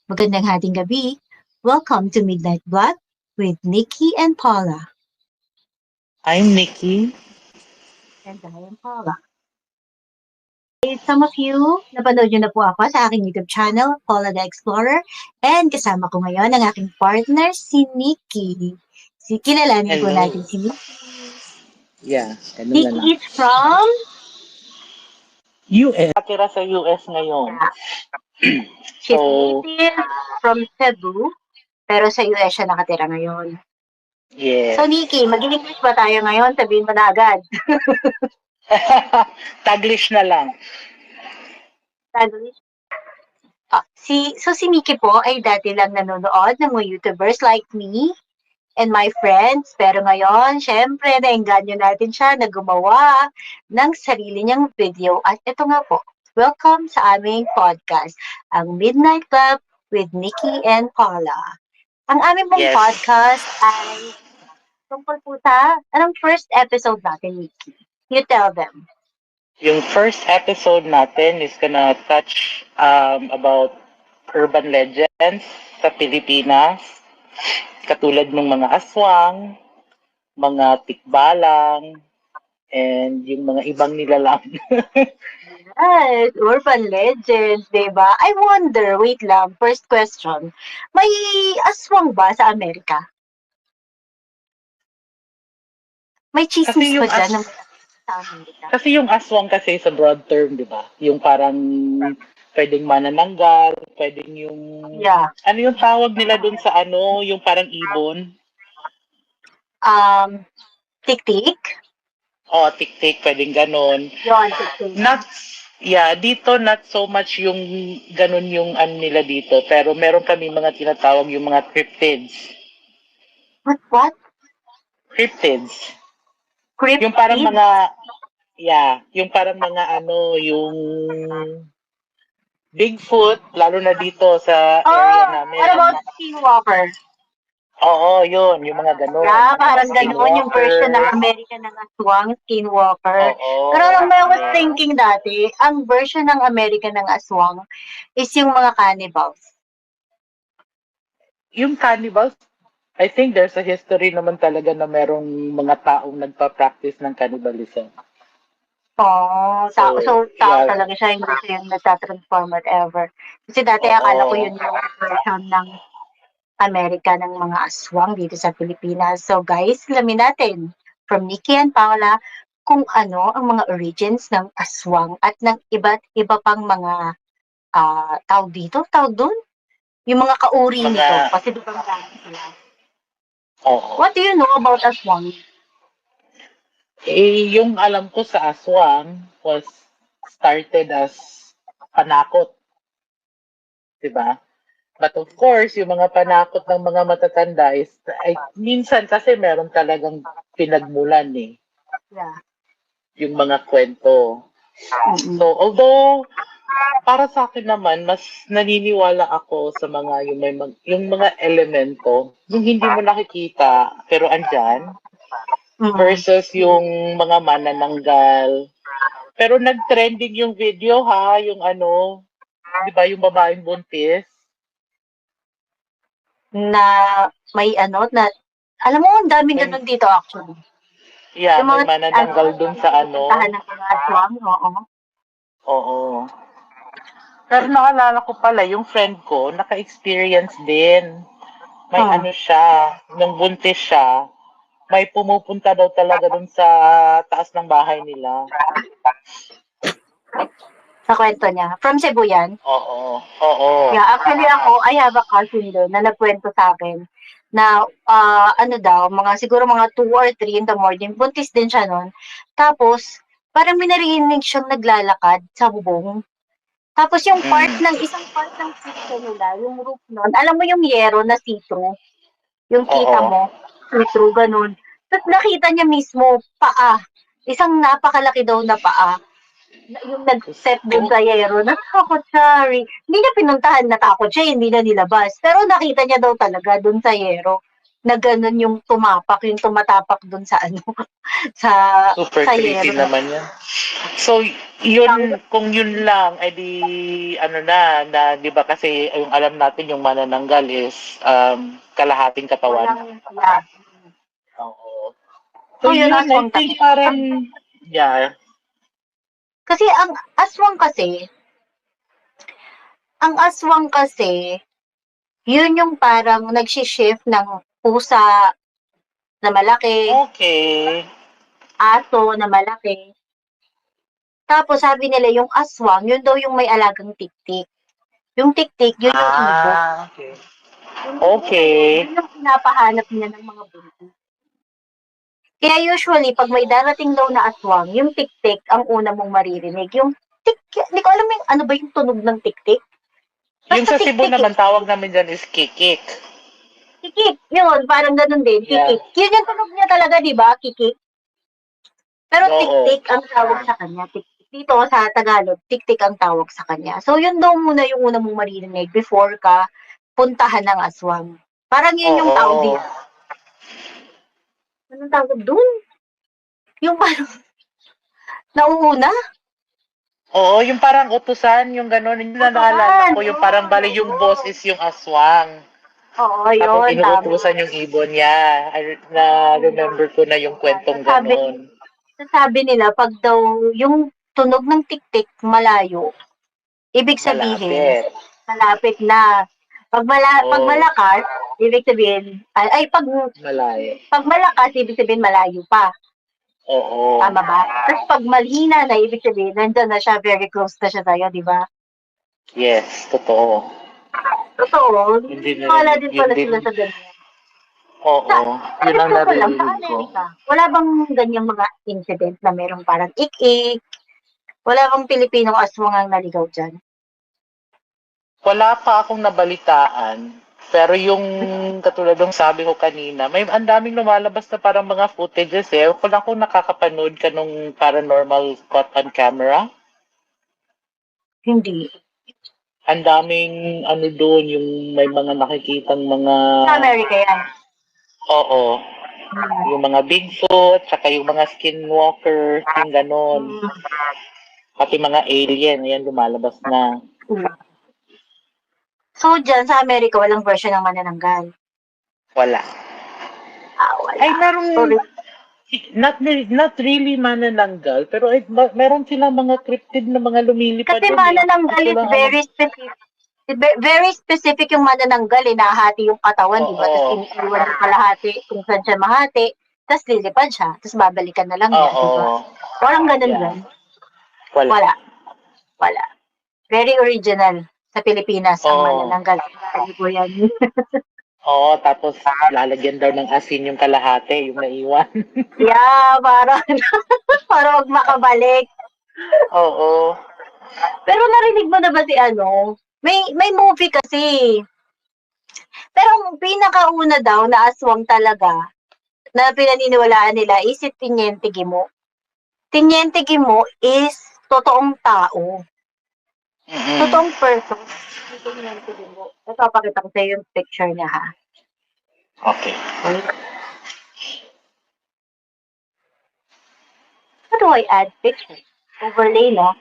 Magandang hating gabi. Welcome to Midnight Blood with Nikki and Paula. I'm Nikki. And I am Paula. Some of you, napanood nyo na po ako sa aking YouTube channel, Paula the Explorer. And kasama ko ngayon ang aking partner, si Nikki. Kilalanin po Hello. natin si Nikki. Yeah, ganun na lang. Nikki is from... US. Nakatira sa US ngayon. She's So, native from Cebu, pero sa US siya nakatira ngayon. yes. So Nikki, mag-English ba tayo ngayon? Sabihin mo na agad. Taglish na lang. Taglish. Si Nikki po ay dati lang nanonood ng mga YouTubers like me and my friends. Pero ngayon, syempre, naengganyo natin siya na gumawa ng sarili niyang video. At ito nga po, welcome sa aming podcast, ang Midnight Club with Nikki and Paula. Ang aming pong Yes. podcast ay tungkol po sa, anong first episode natin, Nikki? You tell them. Yung first episode natin is gonna touch about urban legends sa Pilipinas. Katulad ng mga aswang, mga tikbalang, and yung mga ibang nilalang. Yes, urban legends, diba? I wonder, wait lang, first question. May aswang ba sa Amerika? May chismis Kasi ba yung dyan ng sa Amerika? Kasi yung aswang kasi sa broad term, di ba? Yung parang pwedeng manananggal, pwedeng yung... Yeah. Ano yung tawag nila dun sa ano, yung parang ibon? Tik-tik? Tik-tik, pwedeng ganon. Yun, tik-tik. Dito not so much yung ganon yung ano nila dito. Pero meron kami mga tinatawag yung mga cryptids. What? Cryptids. Cryptid? Yung parang mga... yung parang mga ano, yung... Bigfoot, lalo na dito sa area namin. What about skinwalker? Oo, yun. Yung mga ganun. Yeah, parang Skinwalker. gano'n yung version ng Amerika ng aswang, skinwalker. Oo. Pero alam mo, I was thinking dati, ang version ng Amerika ng aswang is yung mga cannibals. Yung cannibals, I think there's a history naman talaga na merong mga taong nagpa-practice ng cannibalism. Tao talaga siya, hindi siya yung nagtatransform whatever. Kasi dati akala ko yun yung version ng Amerika ng mga aswang dito sa Pilipinas. So guys, alamin natin from Nikki and Paula kung ano ang mga origins ng aswang at ng iba't iba pang mga tawag doon? Yung mga kauri nito. Kasi di ba marami sila? What do you know about aswang? Yung alam ko sa aswang was started as panakot. Diba? But of course, yung mga panakot ng mga matatanda is, minsan kasi meron talagang pinagmulan eh. Yeah. Yung mga kwento. So, although, para sa akin naman, mas naniniwala ako sa mga, yung mga elemento, yung hindi mo nakikita, pero andyan, versus yung mga manananggal. Pero nag-trending yung video ha, yung ano, di ba, yung babaeng buntis? Na may na, alam mo, ang daming ganun dito actually. Yeah, may manananggal dun sa ano. Tahan ng mga aswang, Oo. Pero naalala ko pala, yung friend ko, naka-experience din. May ano siya, nung buntis siya, may pumupunta daw talaga dun sa taas ng bahay nila. Sa kwento niya. From Cebu yan? Oo. Yeah, actually ako, I have a cousin doon na nagkwento sa akin na siguro mga 2 or 3 in the morning, buntis din siya noon. Tapos, parang may narinig siyang naglalakad sa bubong. Tapos yung isang part ng pizza nila, yung roof nun, alam mo yung yero na see-through? Yung kita mo, see-through, ganun. Tapos nakita niya mismo, paa. Isang napakalaki daw na paa. Yung nag-step dun sa yero, natakot siya. Hindi niya pinuntahan, natakot siya, hindi na nilabas. Pero nakita niya daw talaga dun sa yero na ganun yung tumatapak dun sa sa super sa creepy yero. naman yan. So, Yun, kung yun lang, edi ano na, di ba kasi yung alam natin yung manananggal is kalahating katawan. Walang, yeah. Oo. So So, yun, yun, I aswang think talaga. parang, yeah. Kasi ang aswang kasi, yun yung parang nagsishift ng pusa na malaki, Okay. aso na malaki. Tapos sabi nila yung aswang, yun daw yung may alagang tiktik. Yung tiktik, yun yung ibon. Okay. Yung ibon na Okay. yun yung pinapahanap niya ng mga buntis. Kaya usually, pag may darating daw na aswang, yung tiktik ang una mong maririnig. Yung tik, hindi ko alam yung ano ba yung tunog ng tiktik. Yung Basta sa Cebu tik-tik eh. naman, tawag namin dyan is kikik. Kikik, yun, parang ganun din, Yeah. kikik. Yun yung tunog niya talaga, di ba? Kikik. Pero Oo. tik-tik ang tawag sa kanya. Tik-tik. Dito sa Tagalog, tik-tik ang tawag sa kanya. So, yun daw muna yung una mong maririnig before ka puntahan ng aswang. Parang yun yung tawag Oo. dito. Anong tawag dun? Yung parang nauuna? Oo, yung parang utusan, yung gano'n. Yung naalala Utusan. ko, yung parang bali yung boss is yung aswang. Oo, Tapos yun, tama. inuutusan yung ibon niya. Na-remember ko na yung kwentong gano'n. Sasabi nila, pag daw yung tunog ng tik-tik malayo, ibig sabihin, Malapit. malapit na. Pag Oo, malakas, ibig sabihin, malayo. pag malakas, ibig sabihin malayo pa. Oo. Tama ba? Tapos pag malhina na, ibig sabihin, nandyan na siya, very close na siya sa'yo, di ba? Yes, totoo. Totoo, Hindi wala narinig. din Yun pala din. sila sa ganyan. Oo. Yun ang Ito pa lang, sa naririnig ko. Amerika, wala bang ganyang mga incident na merong parang ik-ik? Wala bang Pilipinong aswang ang naligaw dyan? Wala pa akong nabalitaan. Pero yung katulad ng sabi ko kanina, may ang daming lumalabas na parang mga footages eh. Kung ako nakakapanood ka nung paranormal caught on camera, Hindi. ang daming ano doon, yung may mga nakikitang mga, Sa Amerika yan. oo, yung mga Bigfoot, tsaka yung mga skinwalker, yung ganon. Mm. Pati mga alien, yan lumalabas na. So, dyan sa Amerika, walang version ng manananggal. Wala. Wala. Ay, merong Sorry. not really manananggal, pero meron silang mga cryptid na mga lumilipad Kasi doon eh. Hindi manananggal ko is lang alam. very specific. Very specific yung manananggal eh. Nahati yung katawan, di ba? Tapos Oo. iniiwan yung kalahati kung saan siya mahati. Tapos lilipad siya. Tapos babalikan na lang niya, di ba? Oo. Walang ganun Yeah. yan. Wala. Wala. Wala. Very original sa Pilipinas ang Oo. manananggal. Sabi ko yan. Oo, tapos lalagyan daw ng asin yung kalahati, yung naiwan. Yeah, para wag makabalik. Oo. Pero narinig mo na ba si ano? May movie kasi. Pero ang pinakauna daw na aswang talaga na pinaniniwalaan nila is si Tiniente Gimo. Tiniente Gimo is totoong tao. Mm-mm. Totoong person. Si Tiniente Gimo. Ito, pakita ko sa yung picture niya ha. Okay. How do I add picture? Overlay, no?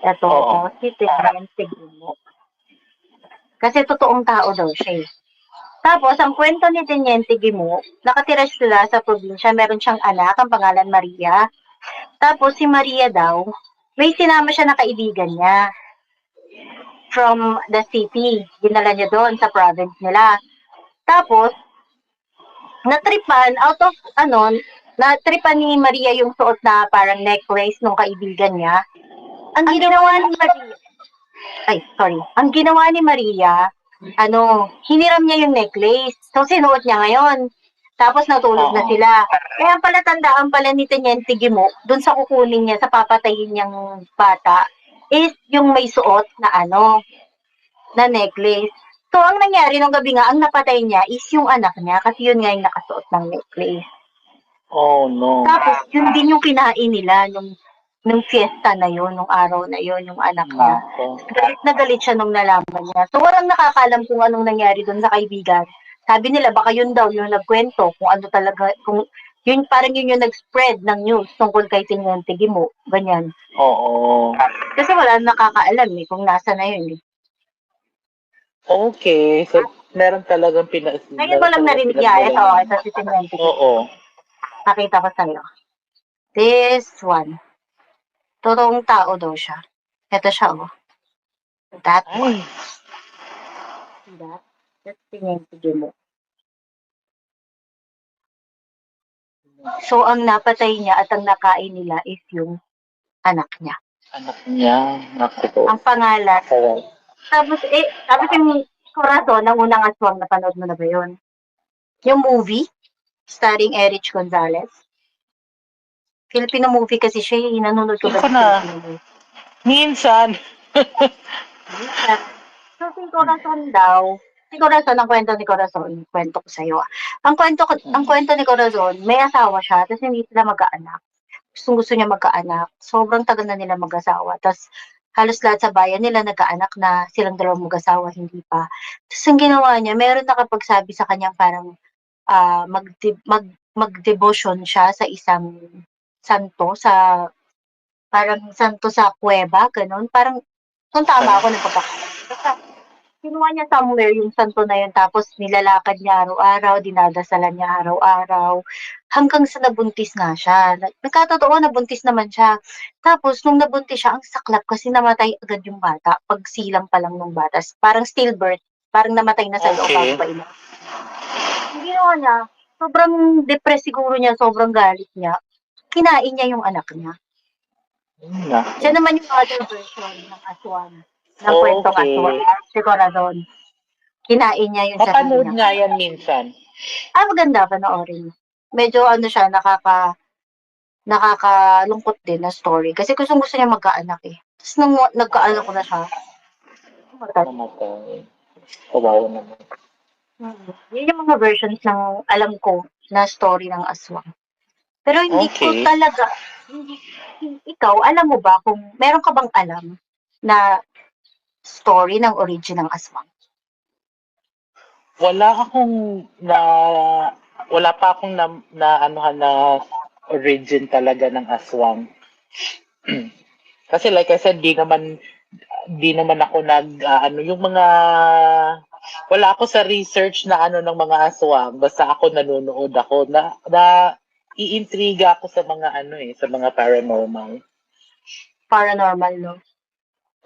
Ito, Oo. si Tiniente Gimo. Kasi totoong tao daw siya eh. Tapos, ang kwento ni Teniente Gimo, nakatira sila sa probinsya, meron siyang anak, ang pangalan Maria. Tapos, si Maria daw, may sinama siya na kaibigan niya from the city. Dinala niya doon sa province nila. Tapos, natripan, out of, natripan ni Maria yung suot na parang necklace ng kaibigan niya. Ang ginawa ni Maria, ang ginawa ni Maria, hiniram niya yung necklace. So, sinuot niya ngayon. Tapos natulog na Oo. sila. Kaya pala tandaan pala ni Teniente Gimo, dun sa kukunin niya, sa papatayin niyang bata, is yung may suot na na necklace. So, ang nangyari nung gabi nga, ang napatay niya is yung anak niya, kasi yun nga yung nakasuot ng necklace. Oh, no. Tapos, yun din yung kinain nila nung fiesta na yun, nung araw na yun, yung anak niya. Nako. Galit na galit siya nung nalaman niya. So, walang nakakalam kung anong nangyari doon sa kaibigan. Sabi nila, baka yun daw yung nagkwento, kung ano talaga, kung Yun, parang yun yung nag-spread ng news tungkol kay Teniente Gimo. Ganyan. Oo. Kasi wala nakakaalam eh kung nasa na yun eh. Okay. So, meron talagang Ngayon mo lang narinig yan. Ito si Teniente Gimo. Oo. Nakita ko sa'yo. This one. Totoong tao daw siya. Ito siya, oh. That one. Ay. See that? That's Teniente Gimo. So, ang napatay niya at ang nakain nila is yung anak niya. Anak niya. Naku. Ang pangalan. Correct. Tapos yung Corazon, ang unang aswang, napanood mo na ba yun? Yung movie, starring Erich Gonzalez. Filipino movie kasi siya, nanonood ko ba Ito ng na. Filipino movie? Minsan. So, si Corazon daw, si Corazon, ang kwento ni Corazon, kwento ko sa'yo. Ang kwento ni Corazon, may asawa siya, tapos hindi sila mag-aanak. Gusto niya magkaanak. Sobrang tagal na nila mag-asawa. Tapos, halos lahat sa bayan nila nagkaanak na silang dalawang mag-asawa, hindi pa. Tapos, ang ginawa niya, meron nakapagsabi sa kanya parang mag-devotion siya sa isang santo, parang santo sa kuweba, ganun. Parang, kung tama ako ng pagkakalam. Basta, kinuha niya somewhere yung santo na yun, tapos nilalakad niya araw-araw, dinadasalan niya araw-araw, hanggang sa nabuntis nga siya. Nagkatotoo, nabuntis naman siya. Tapos, nung nabuntis siya, ang saklap kasi namatay agad yung bata, pagsilang pa lang ng bata. Parang stillbirth, parang namatay na sa loob bago pa ina. Ang ginawa niya, sobrang depressed siguro niya, sobrang galit niya. Kinain niya yung anak niya. Siya naman yung other version ng aswang. Ng kwentong aswang. Si Corazon. Kinain niya yung sarili Mapanood niya. nga yan minsan. Maganda, panoorin. Medyo siya, nakakalungkot din na story. Kasi gusto niya magkaanak eh. Tapos nung nagkaanak ko na siya, Namatay. Kawawa naman. Yun yung mga versions ng alam ko na story ng aswang. Pero hindi ko talaga, ikaw, alam mo ba kung meron ka bang alam na story ng origin ng aswang? Wala pa akong na origin talaga ng aswang. Kasi like I said, di naman ako yung mga wala ako sa research na ng mga aswang, basta ako nanonood ako na iintriga ako sa mga sa mga paranormal. Paranormal, no?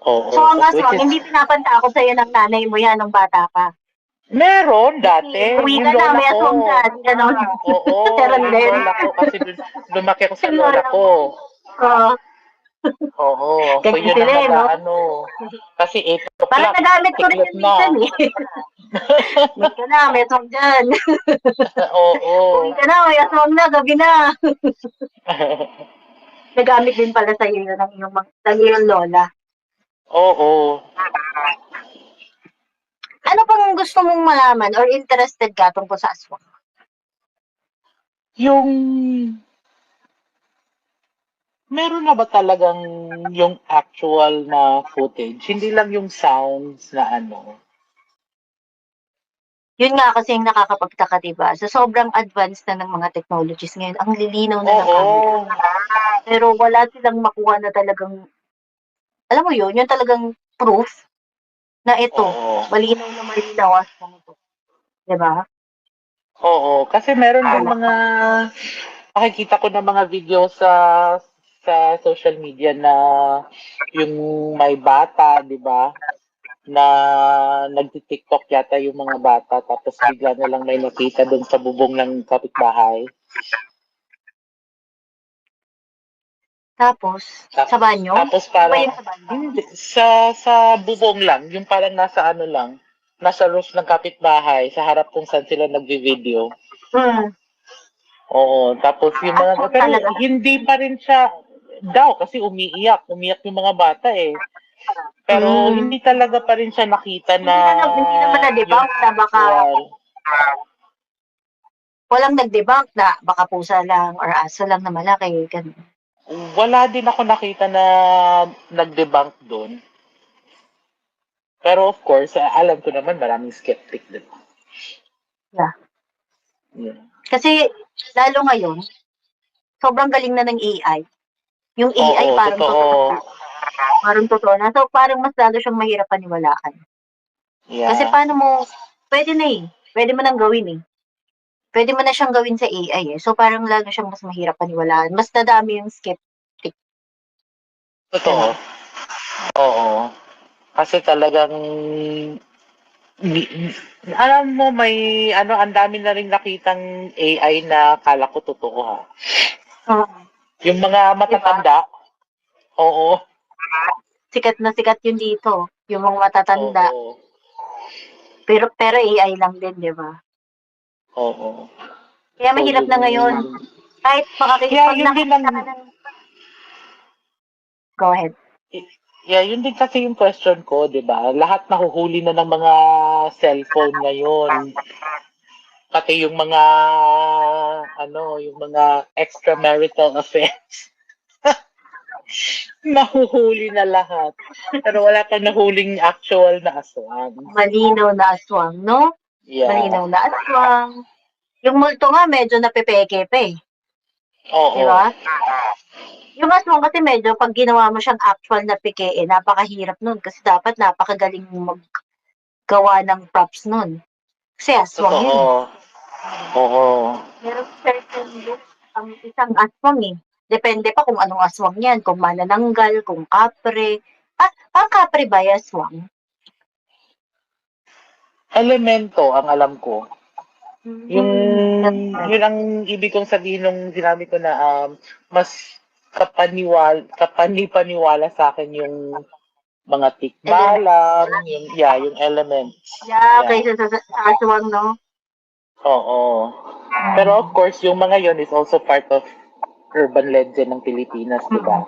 Oo. So, ang aswang, hindi pinapantakot sa'yo ng nanay mo yan nung bata ka? Meron dati. Uwi Yung ka na, lola may ko. aswang dyan. Ganon. Oo, Meron yung din. lola ko. Kasi lumaki ako sa lola ko. Oo. So, Ganyan yun sila ang eh, no? Kasi 8 Parang o'clock. nagamit ko rin Siklet yan na. minsan eh. Uwi ka na, may aswang dyan. Oo. Uwi ka na, may aswang na, gabi na. Nagamit din pala sa'yo yun ng iyong lola. Oo. Ano pang gusto mong malaman or interested ka tungkol sa aswang? Meron na ba talagang yung actual na footage? Hindi lang yung sounds na Yun nga kasi yung nakakapagtaka, diba? So, sobrang advanced na ng mga technologies ngayon. Ang lilinaw na ng camera. Pero wala silang makuha na talagang, alam mo yun, yung talagang proof na ito, malinaw na malinaw aswang ito. Diba? Oo, kasi meron din nakikita ko na mga video sa social media na yung may bata, di ba? Na nagti-TikTok yata yung mga bata tapos bigla na lang may nakita doon sa bubong ng kapitbahay. Tapos, sa banyo? Tapos parang, Sa banyo? hindi, sa bubong lang, yung parang nasa roof ng kapitbahay, sa harap kung saan sila nagvi-video. Oo, tapos yung mga, pero hindi pa rin siya daw kasi umiiyak yung mga bata eh. Pero hindi talaga pa rin siya nakita na hindi naman na-debunk na baka walang nag-debunk na baka pusa lang or aso lang na malaki. Ganun. Wala din ako nakita na nag-debunk doon. Pero of course, alam ko naman maraming skeptic din. Yeah. Yeah. Kasi Lalo ngayon, sobrang galing na ng AI. Yung AI Oo, totoo. parang totoo na. So, parang mas lalo siyang mahirap paniwalaan. Kasi Yeah. paano mo, pwede na eh. Pwede mo nang gawin eh. Pwede mo na siyang gawin sa AI eh. So, parang lalo siyang mas mahirap paniwalaan. Mas nadami yung skeptic. Totoo. Diba? Oo. Kasi talagang alam mo may ano ang dami na rin nakitang AI na kala ko totoo ha. Oo. Yung mga Diba? matatanda, oo. Sikat na sikat yun dito. Yung mga matatanda. Oo. Pero AI lang din, di ba? Oo. Kaya So mahirap na ngayon. Kahit yeah, pag yun din nakakita ang ka ng... Go ahead. yeah, yun din kasi yung question ko, 'di ba? Lahat nahuhuli na ng mga cellphone ngayon. Pati yung mga yung mga extramarital affairs. Nahuhuli na lahat. Pero wala pang nahuling actual na aswang. Malinaw na aswang, no? Yeah. Malinaw na aswang. Yung multo nga, medyo napepeke pa eh. Di Oo. ba? Yung aswang kasi medyo pag ginawa mo siyang actual na peke, eh, napakahirap nun. Kasi dapat napakagaling maggawa ng props nun. Kasi aswang yun eh. Totoo. Oo. Merong certain look ang isang aswang eh. Depende pa kung anong aswang yan. Kung manananggal, kung kapre. Ang kapre ba yung aswang? Elemento ang alam ko. Yung That's yun ang ibig kong sabihin nung sinabi ko na mas kapani-paniwala sa akin yung mga element. tikbalang, yung elements. Yeah, Yeah. kaysa sa aswang, no? Oo. Pero of course, yung mga yon is also part of urban legend ng Pilipinas, di ba?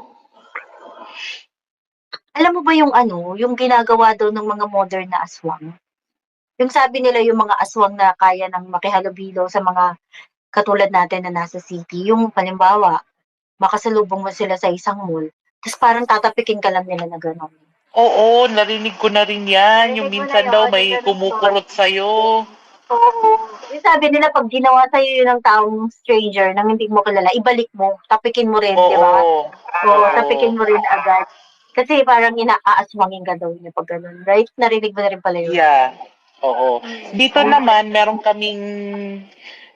Alam mo ba yung yung ginagawa daw ng mga modern na aswang? Yung sabi nila yung mga aswang na kaya ng makihalubilo sa mga katulad natin na nasa city, yung halimbawa, makasalubong mo sila sa isang mall, tapos parang tatapikin ka lang nila na gano'n. Oo, narinig ko na rin yan. Yung Narinig mo na minsan daw yun, may yung gano'n story. kumukurot sa'yo. Oo. Yung sabi nila, pag ginawa sa'yo yun ng taong stranger, nang hindi mo kilala, ibalik mo, tapikin mo rin, di ba? Oo. Oo, tapikin Oo. mo rin agad. Kasi parang inaaaswangin ka daw niya pag ganun, right? Narinig mo na rin pala yun. Yeah. Oo. Dito naman, meron kaming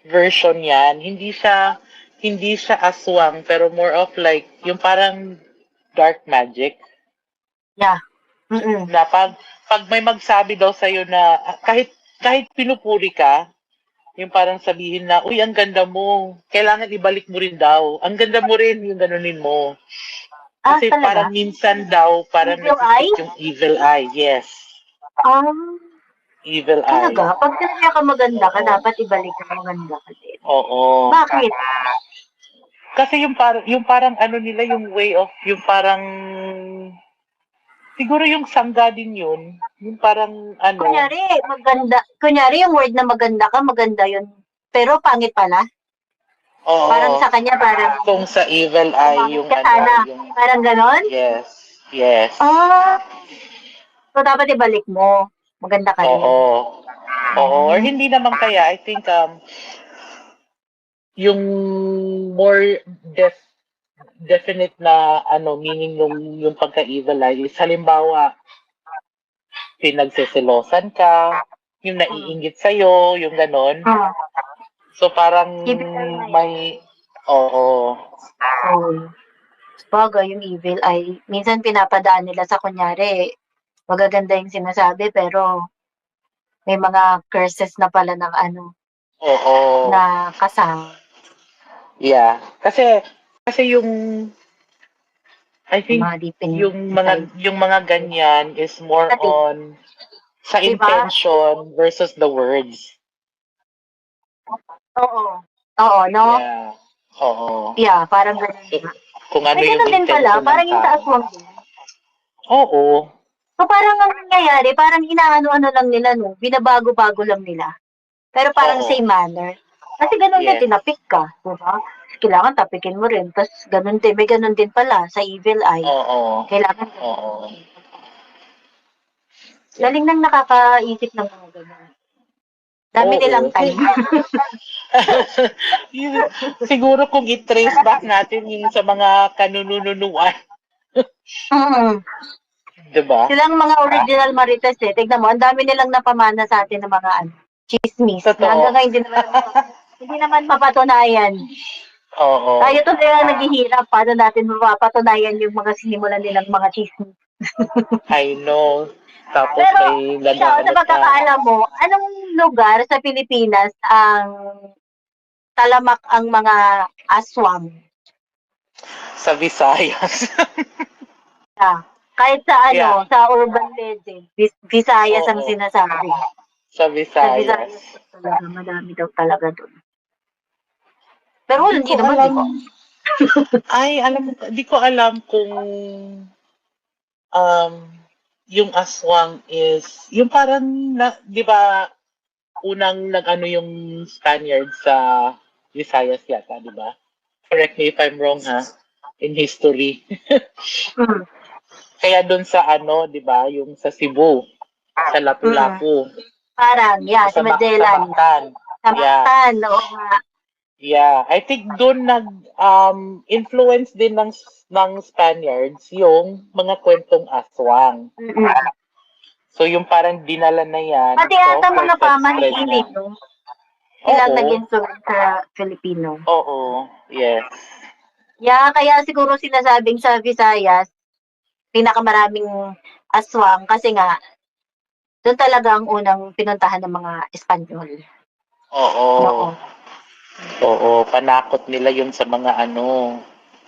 version yan. Hindi siya aswang, pero more of like, yung parang dark magic. Yeah. Mm-mm. Na pag may magsabi daw sa'yo na, kahit pinupuri ka, yung parang sabihin na, uy, ang ganda mo. Kailangan ibalik mo rin daw. Ang ganda mo rin, yung ganunin mo. Ah, Kasi talaga? parang minsan daw, parang Evil eye? nag-stick yung evil eye. Yes. Ah, Evil talaga? eye. Pag sinabi ka maganda ka, Oo. dapat ibalik ka maganda ka din. Oo. Bakit? Kasi yung parang ano nila, yung way of, yung parang, siguro yung sangga din yun. Yung parang ano, Kunyari yung word na maganda yun. Pero pangit pala. Parang oo. sa kanya, parang Kung sa evil eye, pumangit yung ka ano, sana. yung, Parang ganon? yes. Yes. Ah, so dapat ibalik mo. Maganda ka rin. Oo. Oo. Or hindi naman kaya, I think, yung more definite na ano meaning yung pagka-evil eye is halimbawa pinagseselosan ka, yung naiinggit sa'yo, yung ganon. Ah, So parang evil eye na yun. may, oo, Oh. Bagay, yung evil ay, minsan pinapadaan nila sa kunyari, magaganda yung sinasabi, pero may mga curses na pala ng oo, na kasama. yeah. Kasi yung, I think, Mga deep yung inside. mga ganyan is more Negative. on sa Di ba? intention versus the words. Oo. Oo, no? Yeah. Oo. Yeah, parang ganun So, nga. kung ano May yung ganun din pala, intention ng parang yung sa tao. aswang din. Oo. So parang ang nangyayari, parang inaano-ano lang nila, no? Binabago-bago lang nila. Pero parang Oo. same manner. Kasi ganun din, Yes. tinapik ka, di ba? Kailangan tapikin mo rin. Tapos ganun din, may ganun din pala sa evil eye. Oo. Kailangan ganun Oo. din. Yeah. Galing nang nakakaisip ng mga ganun. Dami Oo. nilang time. Siguro kung i-trace back natin yung sa mga kanununuan, Mm. 'di ba? Silang mga original Marites eh. Tignan mo, ang dami nilang napamana sa atin ng mga chismis na Totoo. hanggang ngayon hindi naman mapatunayan. Oo. Tayo to lang naghihirap. Paano natin mapapatunayan yung mga sinimulan nilang mga chismis? I know. Tapos Pero, may ikaw, sa nag-ano pa. pagkakaalam mo, anong lugar sa Pilipinas ang talamak ang mga aswang? Sa Visayas. Ah, kahit sa Yeah. sa urban legend, Visayas ang Oo. sinasabi. Sa Sa Visayas. Visayas talaga, madami daw talaga doon. Pero Di hindi ko naman, di alam. ba? Di ko alam kung um yung aswang is yung parang di ba unang nag-ano yung Spaniard sa Visayas yata, di ba? Correct me if I'm wrong ha, in history. Mm. Kaya doon sa di ba, yung sa Cebu, sa Mm. Lapu-Lapu, Parang, o si Sa Magellan. Mactan. Sa Yeah. Mactan, oo nga. Yeah, I think doon influence din ng Spaniards yung mga kwentong aswang. Mm-mm. So yung parang dinala na yan, Pati so ata mga spread na. pamahiin, no? Silang Oo, nag-influence sa Filipino. oo, yes. Yeah, kaya siguro sinasabing sa Visayas, pinakamaraming aswang kasi nga, doon talaga ang unang pinuntahan ng mga Espanyol. Oo. Oo. Oo, panakot nila yun sa mga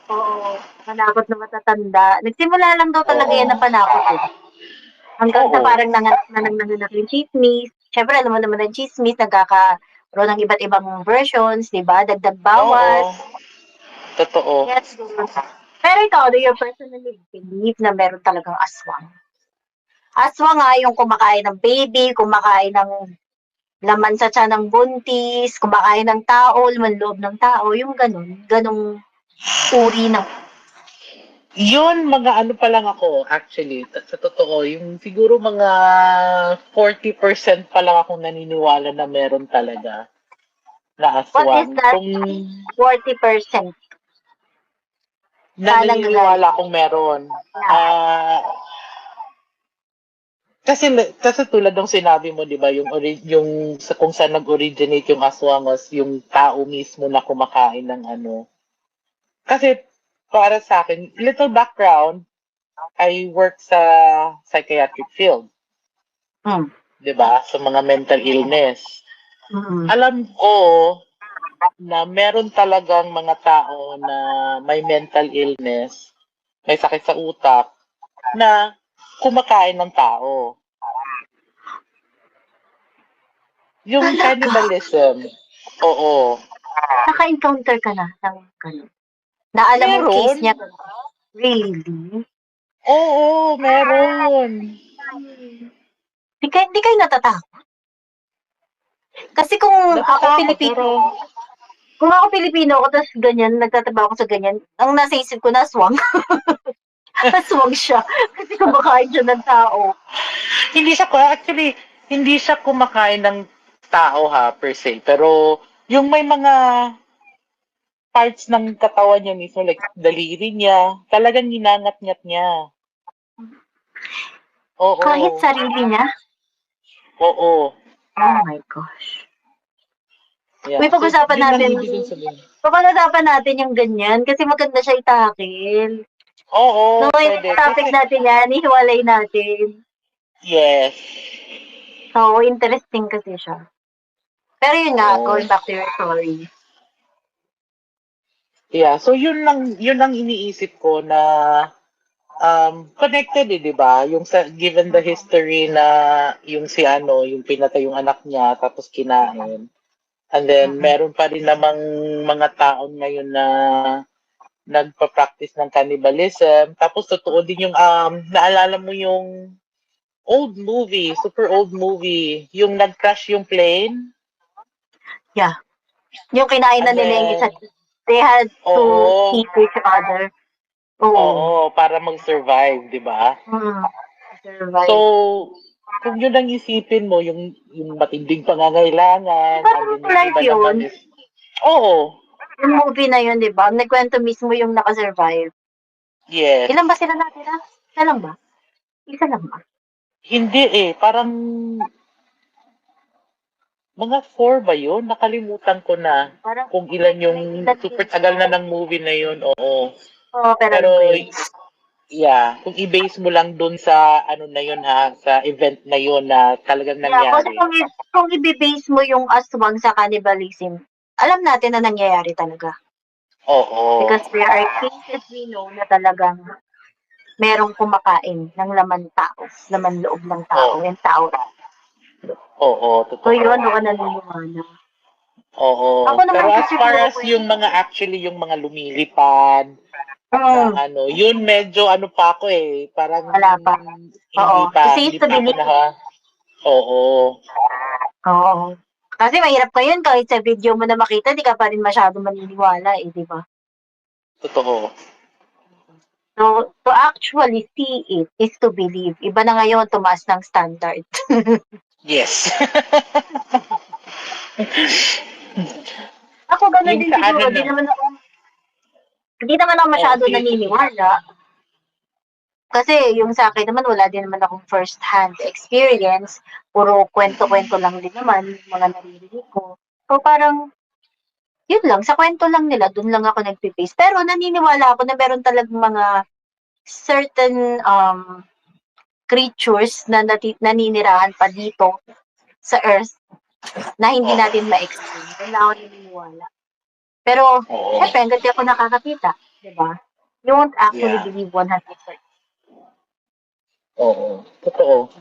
Oo, manakot na matatanda. Nagsimula lang daw talaga yan na Oo. panakot eh. Hanggang sa Oo. parang nanganak yung chismis. Siyempre, alam mo naman ang chismis, nagkakaroon ng iba't ibang versions, di ba? Dagdag bawas. Oo. Totoo. Kaya siguro. Pero ikaw, do you personally believe na meron talagang aswang? Aswang nga yung kumakain ng baby, kumakain ng laman sa tiyan ng buntis, kumakain ng tao, laman loob ng tao, yung ganong uri ng Yun, mga pa lang ako, actually, sa totoo, yung siguro mga 40% pa lang akong naniniwala na meron talaga na what is aswang. that? Kung 40%. Saan ang gagaling? naniniwala akong meron. Yeah. Kasi tulad ng sinabi mo, 'di ba, yung sa kung saan nag-originate yung aswang was yung tao mismo na kumakain ng Kasi para sa akin, little background, I work sa psychiatric field, Mm. 'di ba? Sa mga mental illness. Mm-hmm. Alam ko na meron talagang mga tao na may mental illness, may sakit sa utak, na kumakain ng tao. Yung Talaga? cannibalism, oo. Naka-encounter ka na ng gano'n? Na alam mong case Meron? niya? Really? Oo, meron. Di kayo natatakot? Kasi kung ako Natatakot, Pilipino, pero kung ako Pilipino ako tapos ganyan, nagtatrabaho ako sa ganyan, ang nasa isip ko na aswang. Aswang siya. Kasi kumakain siya ng tao. actually, hindi siya kumakain ng tao ha, per se. Pero, yung may mga parts ng katawan niya mismo, like daliri niya, talagang ginangat-ngat niya. Kahit Oo. sarili niya? Oo. Oh my gosh. Yeah. Uy, pag-usapan Yun lang natin, ibig sabihin. pag-usapan natin yung ganyan kasi maganda siya itakil. Oo, So, yung pwede. topic Kasi, natin yan, ihiwalay natin. yes. So, interesting kasi siya. Pero yun nga, Oo. going back to your story. Yeah, so yun lang iniisip ko na connected 'di ba? Yung given the history na yung yung pinatay yung anak niya tapos kinain. And then meron pa rin namang mga taon ngayon na nagpa-practice ng cannibalism. Tapos totoo din yung naalala mo yung super old movie, yung nag-crash yung plane. Yeah. Yung kinain na And nila yung then, isa, they had to oo, eat each other. Oo. oo, para mag-survive, 'di ba? So, Survive. kung yun ang isipin mo, yung matinding pangangailangan, and Parang then yung life iba naman yun. is, Oo. Yung movie na yun, di ba? Nagkwento mismo yung nakasurvive. Yes. Ilan ba sila natira? Isa lang ba? Isa lang ba? Hindi eh. Parang mga 4 ba yun? Nakalimutan ko na Parang, kung ilan yung may edad super din tagal na sila. ng movie na yun. Oo. Oo, pero alam ko Pero yun. yeah, kung i-base mo lang dun sa ano na yun ha, sa event na yun na talagang Yeah, kasi nangyari. kung i-base mo yung aswang sa cannibalism, alam natin na nangyayari talaga. Oo. Because there are cases we know na talagang merong kumakain ng laman tao, laman loob ng tao, Oo. and tao. Oo, So yun, totoo. ako naniniwala. Oo. Ako Pero naman as kasi far puro as yung kwento. mga actually yung mga lumilipad na Hmm, ano, yun medyo ano pa ako eh, parang wala pa. Oo, easy hindi to pa ako believe. Oo. Oo. Kasi mahirap pa yun, kahit sa video mo na makita, di ka pa rin masyado maniniwala eh, di ba? Totoo. So, to actually see it is to believe. Iba na ngayon, tumaas ng standard. Yes. Ako ganun yung din sa ano siguro, na. di naman ako Oo, masyado sige, sige. naniniwala. Kasi yung sa akin naman, wala din naman akong first-hand experience. Puro kwento-kwento lang din naman, yung mga naririnig ko. So parang, yun lang, sa kwento lang nila, dun lang ako nagpipase. Pero naniniwala ako na meron talagang mga certain creatures na naninirahan pa dito sa Earth na hindi Oo. natin ma-explain. Doon lang ako naniniwala. Pero, Oo. syempre, hanggang di ako nakakakita, di ba? You won't actually Yeah. believe 100%. Oo. Totoo.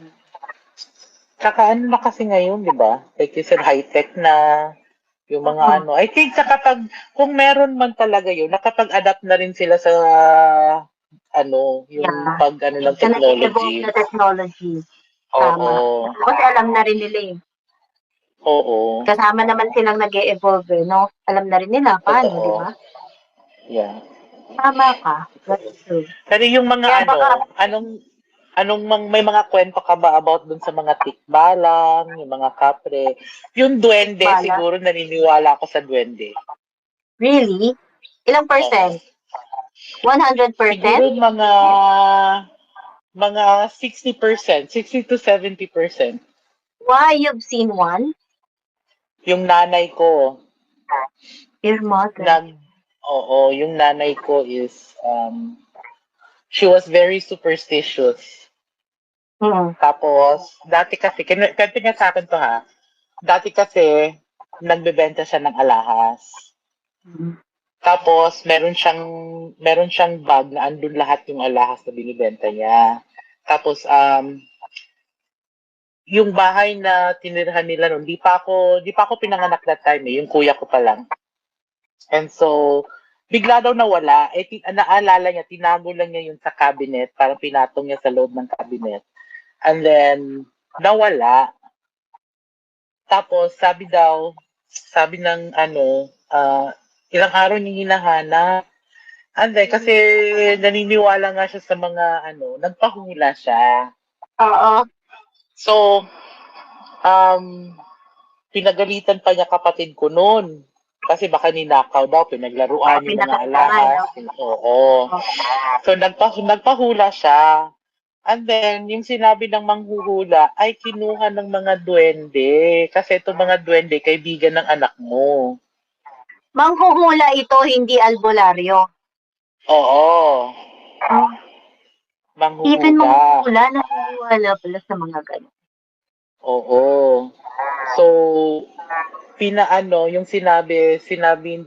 Tsaka ano na kasi ngayon, di ba? Like you said, high-tech na yung mga Mm. ano. I think sa kapag, kung meron man talaga yun, nakapag-adapt na rin sila sa ano, yung Yeah. pag ano ng So, nag-evolve technology. na technology. Tama. Oo. Kasi alam na rin nila eh. Oo. Kasama naman silang nag-e-evolve eh, no? Alam na rin nila paano, di Totoo. ba? Yeah. Tama ka. That's true. Pero yung mga Kaya baka, ano, may mga kwento ka ba about dun sa mga tikbalang, yung mga kapre? Yung duwende, bala. siguro naniniwala ako sa duwende. Really? Ilang Oo. percent? 100%? Siguro mga 60%, 60 to 70%. Why, you've seen one? Yung nanay ko, Your mother. nag, oo, yung nanay ko is, she was very superstitious. Hmm. Tapos, dati kasi, kanti nga sa akin to ha, dati kasi, nagbebenta siya ng alahas. Hmm. Tapos, meron siyang bag na andun lahat yung alahas na binibenta niya. Tapos, yung bahay na tinirahan nila noon, di pa ako pinanganak that time eh, yung kuya ko pa lang. And so, bigla daw nawala, naalala niya, tinago lang niya yun sa cabinet, parang pinatong niya sa loob ng cabinet. And then, nawala. Tapos, sabi ng ano, ilang araw niya hinahanap. And then, kasi naniniwala nga siya sa mga ano, nagpahula siya. Oo. So, um, pinagalitan pa niya kapatid ko noon. Kasi baka ninakaw daw, pinaglaruan yung mga Pinakailangan, alahas. no? Oo. Oo. So, nagpahula siya. And then, yung sinabi ng manghuhula ay kinuha ng mga duwende. Kasi itong mga duwende, kaibigan ng anak mo. Manghuhula ito, hindi albularyo. Oo. Even Manghuhula. manghuhula, naniniwala pala sa mga ganun. Oo. So, yung sinabi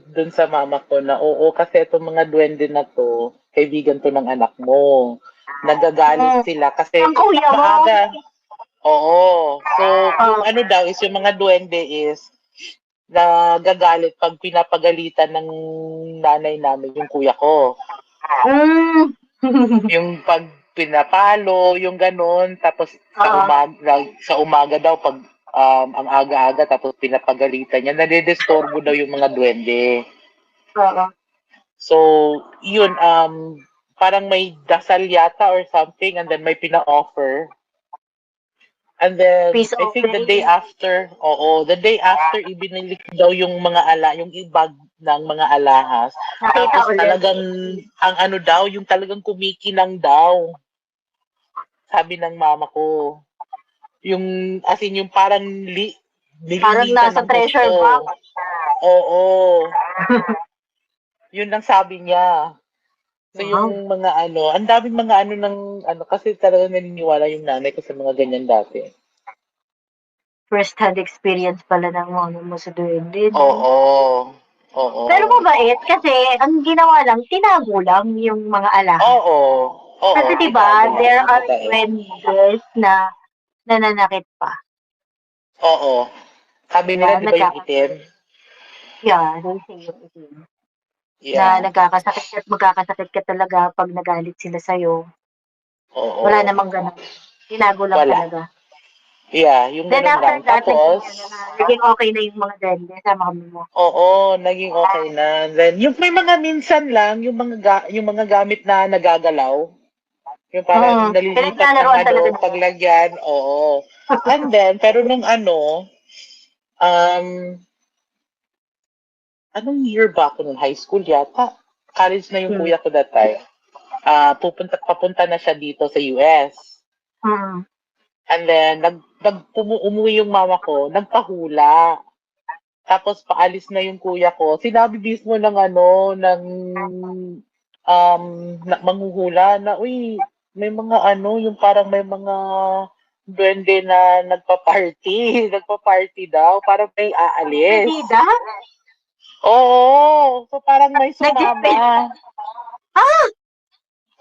dun sa mama ko na oo, kasi itong mga duwende na to, kaibigan to ng anak mo. Nagagalit sila kasi Ang kuya mo? maaga. Oo. So, yung Oo. ano daw is yung mga duwende is nagagalit pag pinapagalitan ng nanay namin, yung kuya ko. Mm. Yung pag pinapalo, yung ganun, tapos Oo. sa umaga daw pag ang aga-aga tapos pinapagalitan niya, nadidisturbo daw yung mga duwende. Oo. So, yun, parang may dasal yata or something and then may pina-offer. And then, Peace I think the day offering. after, the day after, ibinilik daw yung mga yung ibag ng mga alahas. Nakita Tapos ulit. talagang, ang ano daw, yung talagang kumikinang daw. Sabi ng mama ko. Yung, as in, yung parang Parang nililitan nasa ng treasure box. gusto. Oo. Yun ang sabi niya. So Wow. yung mga ang daming mga ng kasi talaga naniniwala yung nanay ko sa mga ganyan dati. First-hand experience pala ng mama mo sa duwende, no? Oo. Oo. Pero mabait kasi ang ginawa lang, tinago lang yung mga alahas. Oo. Oo. Kasi diba, Tinago lang there yung are babae. duendes na nananakit pa. Oo. Sabi Diba? nila, di ba yung itim? Yeah, they say yung itim. Na Yeah. nagkakasakit ka at magkakasakit ka talaga pag nagalit sila sa'yo. Oo. Wala namang ganun. Tinago lang Wala. talaga. Yeah, yung Then ganun after lang. that, Tapos, naging okay na yung mga duwende sa mami mo. oo, naging okay na. Then, yung may mga minsan lang, yung mga gamit na nagagalaw, yung parang nalilipat ng Pinaglalarawan talaga nila. paglagyan, oo. And then, pero nung anong year ba ako nun? High school yata. College na yung kuya ko that time. Papunta na siya dito sa US. And then, umuwi yung mama ko, nagpahula. Tapos paalis na yung kuya ko. Sinabi mismo ng manghuhula na, uy, may mga yung parang may mga duwende na nagpa-party. Nagpa-party daw. Parang may aalis. Medida? Oo. So parang may sumama. Ah!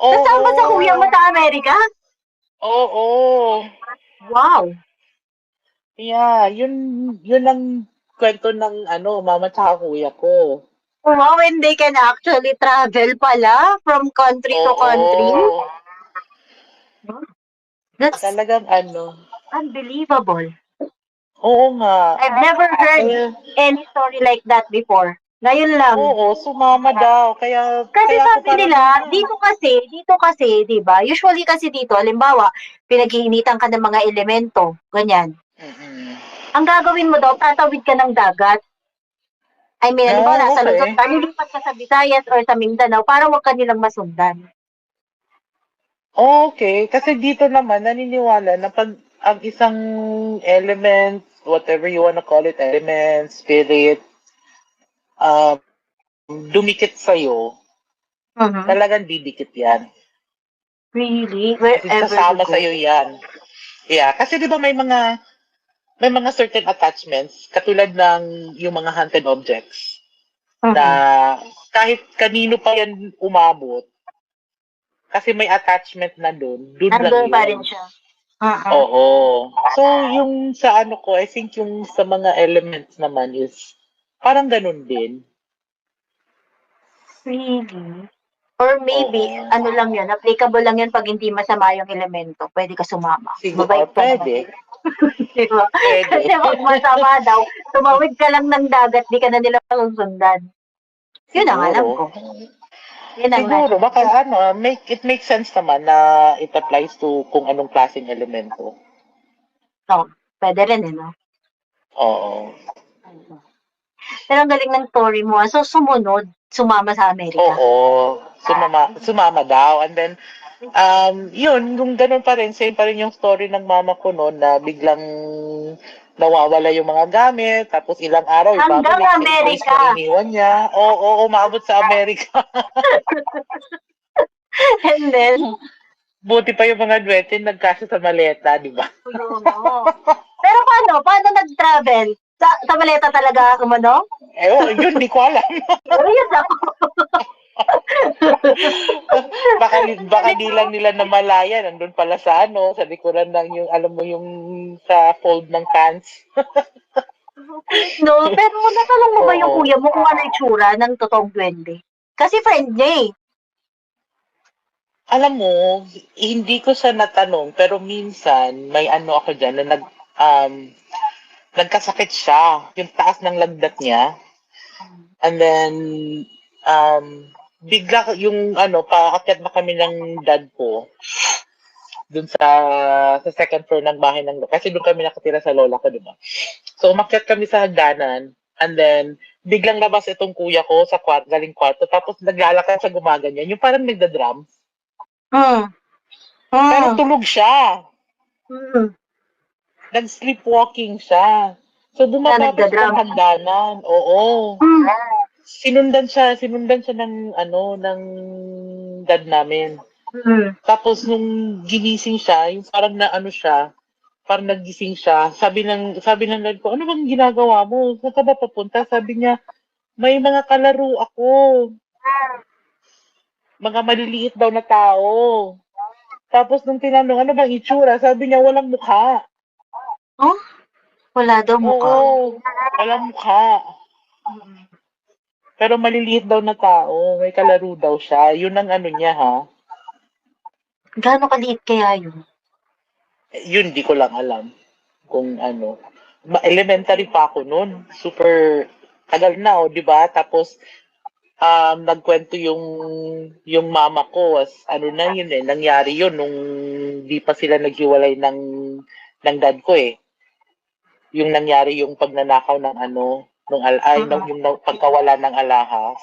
Oo. Kasama sa kuya mo sa Amerika? Oo. Wow! Yeah, yun ang kwento ng mama tsaka kuya ko. Wow, and they can actually travel pala from country to country. Oo. That's Talagang unbelievable. Oo nga. I've never heard any story like that before. Ngayon lang. Oo, sumama daw. Kaya Kasi ako sabi parang, nila, dito kasi, 'di ba? Usually kasi dito, halimbawa, pinaghiinitan ka ng mga elemento, ganyan. Mm-mm. Ang gagawin mo daw, tatawid ka ng dagat. I mean, halimbawa, nasa Luzon ka, lilipat ka sa Visayas or sa Mindanao para wag ka nilang masundan. Okay, kasi dito naman naniniwala na pag ang isang element, whatever you wanna call it, element, spirit, dumikit sa'yo, talagang didikit yan. Really? Kasi Wherever you sasama go. sa'yo yan. Yeah, kasi di ba may mga certain attachments, katulad ng yung mga haunted objects, na kahit kanino pa yan umabot, kasi may attachment na dun lang Nandun yun. pa rin siya. Oo. So, yung sa ko, I think yung sa mga elements naman is, parang ganun din. Really? Or maybe, Oo. lang yun, applicable lang yun pag hindi masama yung elemento. Pwede ka sumama. Siguro, Mabait ka pwede. naman. Diba? Pwede. Kasi pag masama daw, tumawid ka lang ng dagat, di ka na nila susundan. Yun ang alam ko. Yun ang Siguro, baka it makes sense naman na it applies to kung anong klaseng elemento. Pwede rin no? Oo. Pero ang galing ng story mo. So, sumama sa Amerika. Oo. Sumama daw. And then, yun, yung ganun pa rin, same pa rin yung story ng mama ko noon na biglang nawawala yung mga gamit, tapos ilang araw, Hanggang ibabalik sa place Amerika. na iniwan niya. Oo, umabot sa Amerika. And then, Buti pa yung mga duwete nagkasya sa maleta, di ba? Pero paano nag-travel? Sa maleta talaga umano? Yun, di ko alam. Curious ako. baka di lang nila namalaya, nandun pala sa sa likuran lang yung, alam mo yung sa fold ng pants. No, pero natanong mo ba yung kuya mo kung ano itsura ng totoong duwende? Kasi friend niya Alam mo, hindi ko siya natanong, pero minsan, may ako dyan na nagkasakit siya, yung taas ng lagdat niya. And then, bigla yung paakyat na kami ng dad ko. dun sa second floor ng bahay kasi doon kami nakatira sa lola ko, di ba? So, umakyat kami sa hagdanan, and then, biglang labas itong kuya ko sa galing kwarto, tapos naglalakad siya gumaganyan, yung parang nagda-drums. Hmm. Pero Hmm. tulog siya. Hmm. Nag-sleepwalking siya. So, Na bumaba pa siya ng nagda-drum. hagdanan. Oo. Hmm. Sinundan siya ng dad namin. Hmm. Tapos nung ginising siya, yung parang parang nagising siya. Sabi ng dad ko, ano bang ginagawa mo? Saan ka ba papunta? Sabi niya, may mga kalaro ako. Mga maliliit daw na tao. Tapos nung tinanong, ano bang itsura? Sabi niya, walang mukha. Oh, wala daw mukha. Oo, walang mukha. Pero maliliit daw na tao. May kalaro daw siya. Yun ang ano niya, ha? Gaano kaliit kaya yun? Yun, di ko lang alam kung ano. Elementary pa ako noon. Super tagal na, di ba? Tapos, nagkwento yung mama ko as ano na yun nangyari yun nung di pa sila naghiwalay ng dad ko eh. Yung nangyari yung pagnanakaw ng ano, yung pagkawala ng alahas.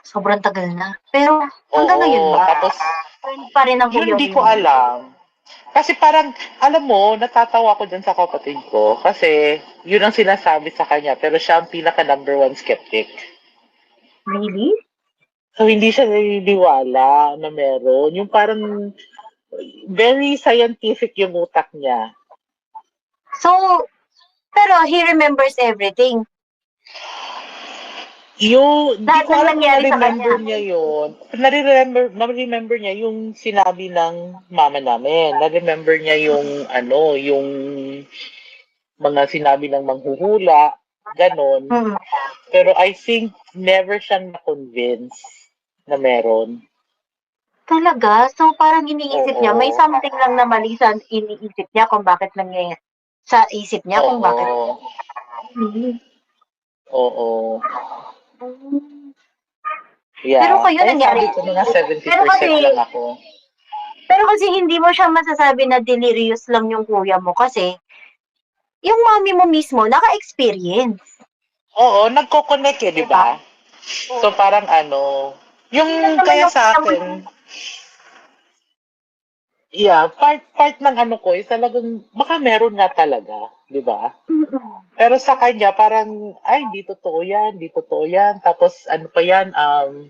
Sobrang tagal na. Pero hanggang ngayon Oo, ba? tapos Friend pa rin ang yun kuya hindi mo. ko alam. Kasi parang, alam mo, natatawa ko dyan sa kapatid ko kasi yun ang sinasabi sa kanya pero siya ang pinaka number one skeptic. Really? So, hindi siya naniniwala na meron. Yung parang very scientific yung utak niya. So, pero he remembers everything. Di Lahat ko ng alam kung nangyari sa na-remember kanya. niya yun. Na-remember niya yung sinabi ng mama namin. Na-remember niya yung mga sinabi ng manghuhula, ganon. Hmm. Pero I think never siyang na-convince na meron. Talaga? So, parang iniisip niya, may Oo. something lang na mali sa iniisip niya kung bakit nangyayari. Sa isip niya kung bakit. Oo. Hmm. Oo. Pero Yeah. kayo Kaya nangyari. sabi ko mga 70% Pero kasi, lang ako. pero kasi hindi mo siya masasabi na delirious lang yung kuya mo kasi yung mami mo mismo naka-experience. Oo, nagko-connect eh, di Diba? ba? So parang ano, Hindi lang yung naman kaya yung sa kuya mo. akin, yeah, part ng ano ko is talagang baka meron nga talaga, di ba? Pero sa kanya parang ay di totoo yan, di totoo yan. Tapos ano pa yan, um,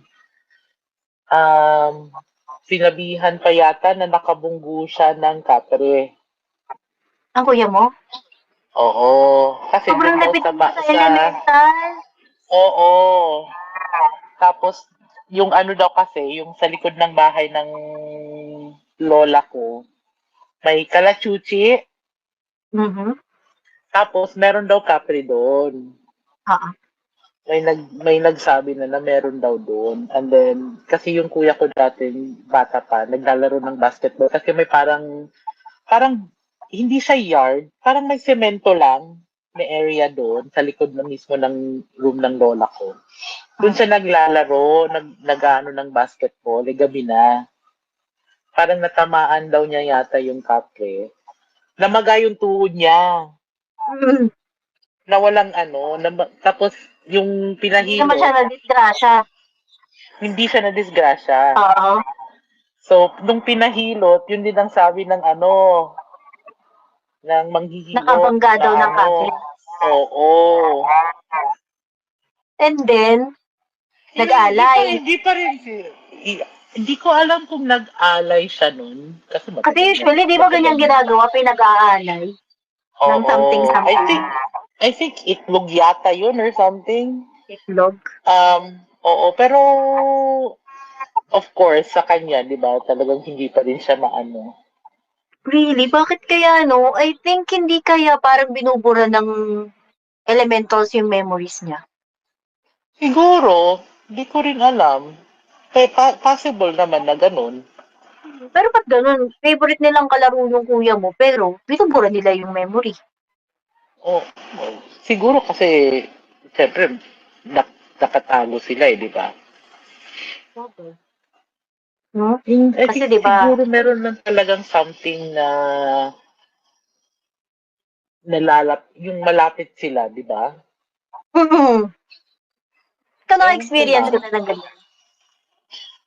sinabihan pa yata na nakabunggo siya ng kapre. Ang kuya mo? Oo, kasi Sobrang doon daw lapit sa, mo sa elemental. oo. Tapos, yung ano daw kasi, yung sa likod ng bahay ng lola ko, may kalachuchi, Mhm. tapos meron daw kapre doon. Oo. May nagsabi na meron daw doon. And then, kasi yung kuya ko dati, bata pa, naglalaro ng basketball. Kasi may parang, hindi siya yard, parang may semento lang, may area doon, sa likod na mismo ng room ng lola ko. Doon siya naglalaro, nag-ano ng basketball, gabi na. Parang natamaan daw niya yata yung kapre. Namaga yung tuhod niya. Mm. Na walang ano. Tapos yung Hindi naman siya pinahilot, na-disgrasya. hindi siya na-disgrasya. Oo. So, nung pinahilot, yun din ang sabi ng ano, ng manghihilot Nakabangga na daw ng ano. kapre. Oo. And then, nag-alay. Hindi pa rin. Hindi ko alam kung nag-alay siya nun. Kasi Kasi matagal na. usually, di ba Matagal ganyan na. ginagawa, pinag-aalay ng Oo. something-something. I think itlog yata yun or something. Itlog. Oo, pero of course, sa kanya, di ba, talagang hindi pa rin siya maano. Really? Bakit kaya, no? I think hindi kaya parang binubura ng elementals yung memories niya. Siguro, di ko rin alam. Possible naman na ganun. Pero ba't ganun? Favorite nilang kalaro yung kuya mo, pero binubura nila yung memory. O, siguro kasi, siyempre, nakatalo sila eh, di ba? Okay. Hmm? I Kasi think 'di ba siguro meron lang talagang something na yung malapit sila, di ba? mm. Ikaw Ewan ko naka-experience lang. ka na ng ganyan?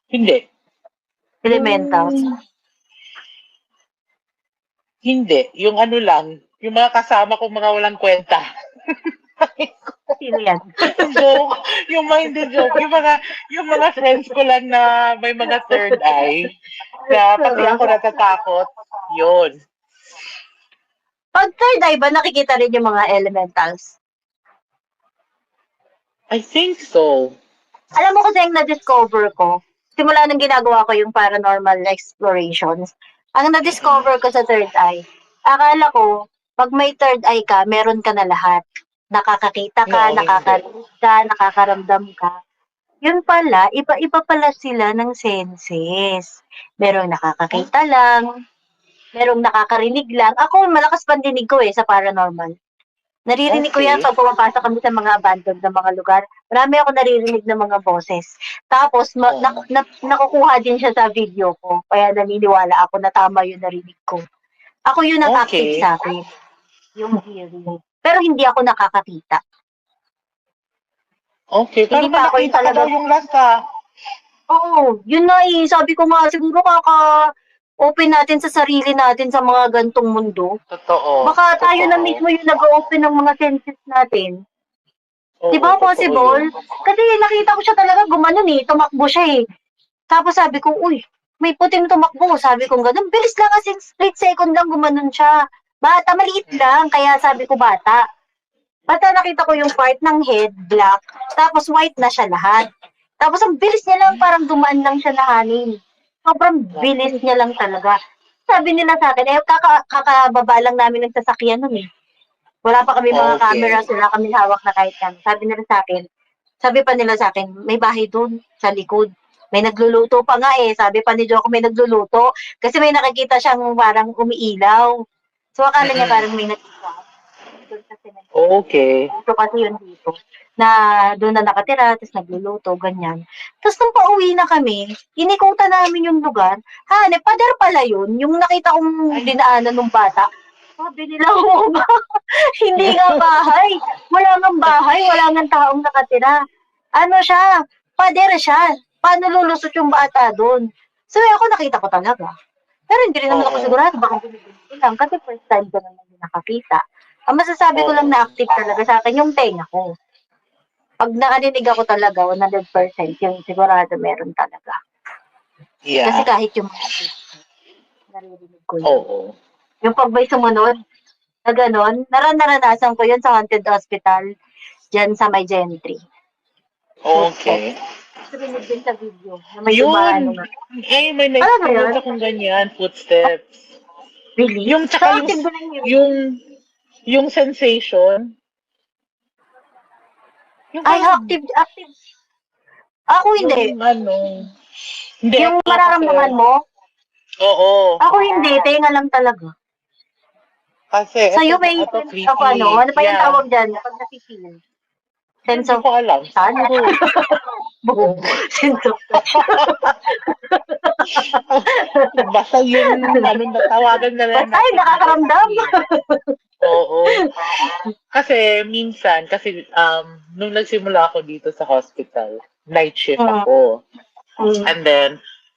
Hindi. Yung, Elementals? hindi. Yung ano lang, yung mga kasama ko mga walang kwenta. Sino yan? Joke. Yung mga hindi joke. Yung mga friends ko lang na may mga third eye. Na pati ako natatakot. Yun. Pag third eye ba, nakikita rin yung mga elementals? I think so. Alam mo kasi yung na-discover ko, simula nung ginagawa ko yung paranormal explorations, ang na-discover ko sa third eye, akala ko, pag may third eye ka, meron ka na lahat. Nakakakita ka, No, hindi. nakakarinig ka, nakakaramdam ka. Yun pala, iba-iba pala sila ng senses. Merong Huh? nakakakita lang, merong nakakarinig lang. Ako, malakas pandinig ko sa paranormal. Naririnig ko yan Okay. pag pumapasok kami sa mga abandoned na mga lugar. Marami ako naririnig ng mga boses. Tapos, Oh. nakukuha din siya sa video ko. Kaya naniniwala ako na tama yung narinig ko. Ako yun ang active Okay. sa akin, yung hearing. Pero hindi ako nakakakita. Okay. Pero Hindi may pa ako yung nakita ka daw talagang, yung last ah. oo, yun na sabi ko nga, siguro open natin sa sarili natin sa mga gantong mundo. Totoo. Baka tayo na Totoo. mismo yung nag-open ng mga senses natin. 'Di Oo, ba totoo possible? yun. Kasi nakita ko siya talaga gumanon tumakbo siya Tapos sabi ko, uy, may puting tumakbo. Sabi ko ganun. Bilis lang kasi split second lang gumanon siya. Bata, maliit lang. Kaya sabi ko bata. Bata nakita ko yung part ng head, black. Tapos white na siya lahat. Tapos ang bilis niya lang, parang dumaan lang siya na hangin. Sobrang bilis Naku. niya lang talaga. Sabi nila sa akin, kakababa lang namin ng sasakyan nun Wala pa kami mga Okay. cameras, wala kami hawak na kahit ano. Sabi pa nila sa akin, may bahay doon sa likod. May nagluluto pa nga Sabi pa ni Joko, may nagluluto. Kasi may nakikita siyang parang umiilaw. So akala niya Mm-mm. parang may nakita. Doon sa cemetery. Okay. Ito kasi yun dito. Na doon na nakatira, tapos nagluluto, ganyan. Tapos nung pauwi na kami, inikutan namin yung lugar. Pader pala yun. Yung nakita kong Ay. dinaanan ng bata. Sabi nila, oo ba? Hindi nga bahay. Wala ngang bahay, wala ngang taong nakatira. Ano siya? Pader siya. Paano lulusot yung bata doon? So ako nakita ko talaga. Pero hindi rin naman ako Oo. sigurado, baka binibili ko lang. Kasi first time ko naman din nakakita. Ang masasabi ko lang Oo. na active talaga sa akin yung tenga ko. Pag nakarinig ako talaga, 100% yung sigurado meron talaga. Kasi Yeah. kahit yung mga naririnig ko yun. Oo. Yung pag may sumunod, na gano'n, naranasan ko yun sa haunted hospital, dyan sa may gentry. Footsteps. Okay. Narinig din sa video, na may dumaano Yun. nga. May Alam mo na-experience yun? akong ganyan, footsteps. Really? Yung So, tsaka active din yung hearing. yung sensation, yung Ay, parang, active. Ako hindi. yung ano, hindi Yung ako kasi, mararamdaman mo, oo, ako hindi, tenga lang talaga. kasi Sa'yo ito, may ito sense of creepy, ano ba yung yeah, tawag dyan pag nafe-feel? Sense hindi of ko alam. touch? Boom. Sense of touch. Basta yun, ano, natawagan na lang Basta yung natin nakakaramdam. ESP. Oo. Kasi minsan, nung nagsimula ako dito sa hospital, night shift Mm, ako. mm, And then,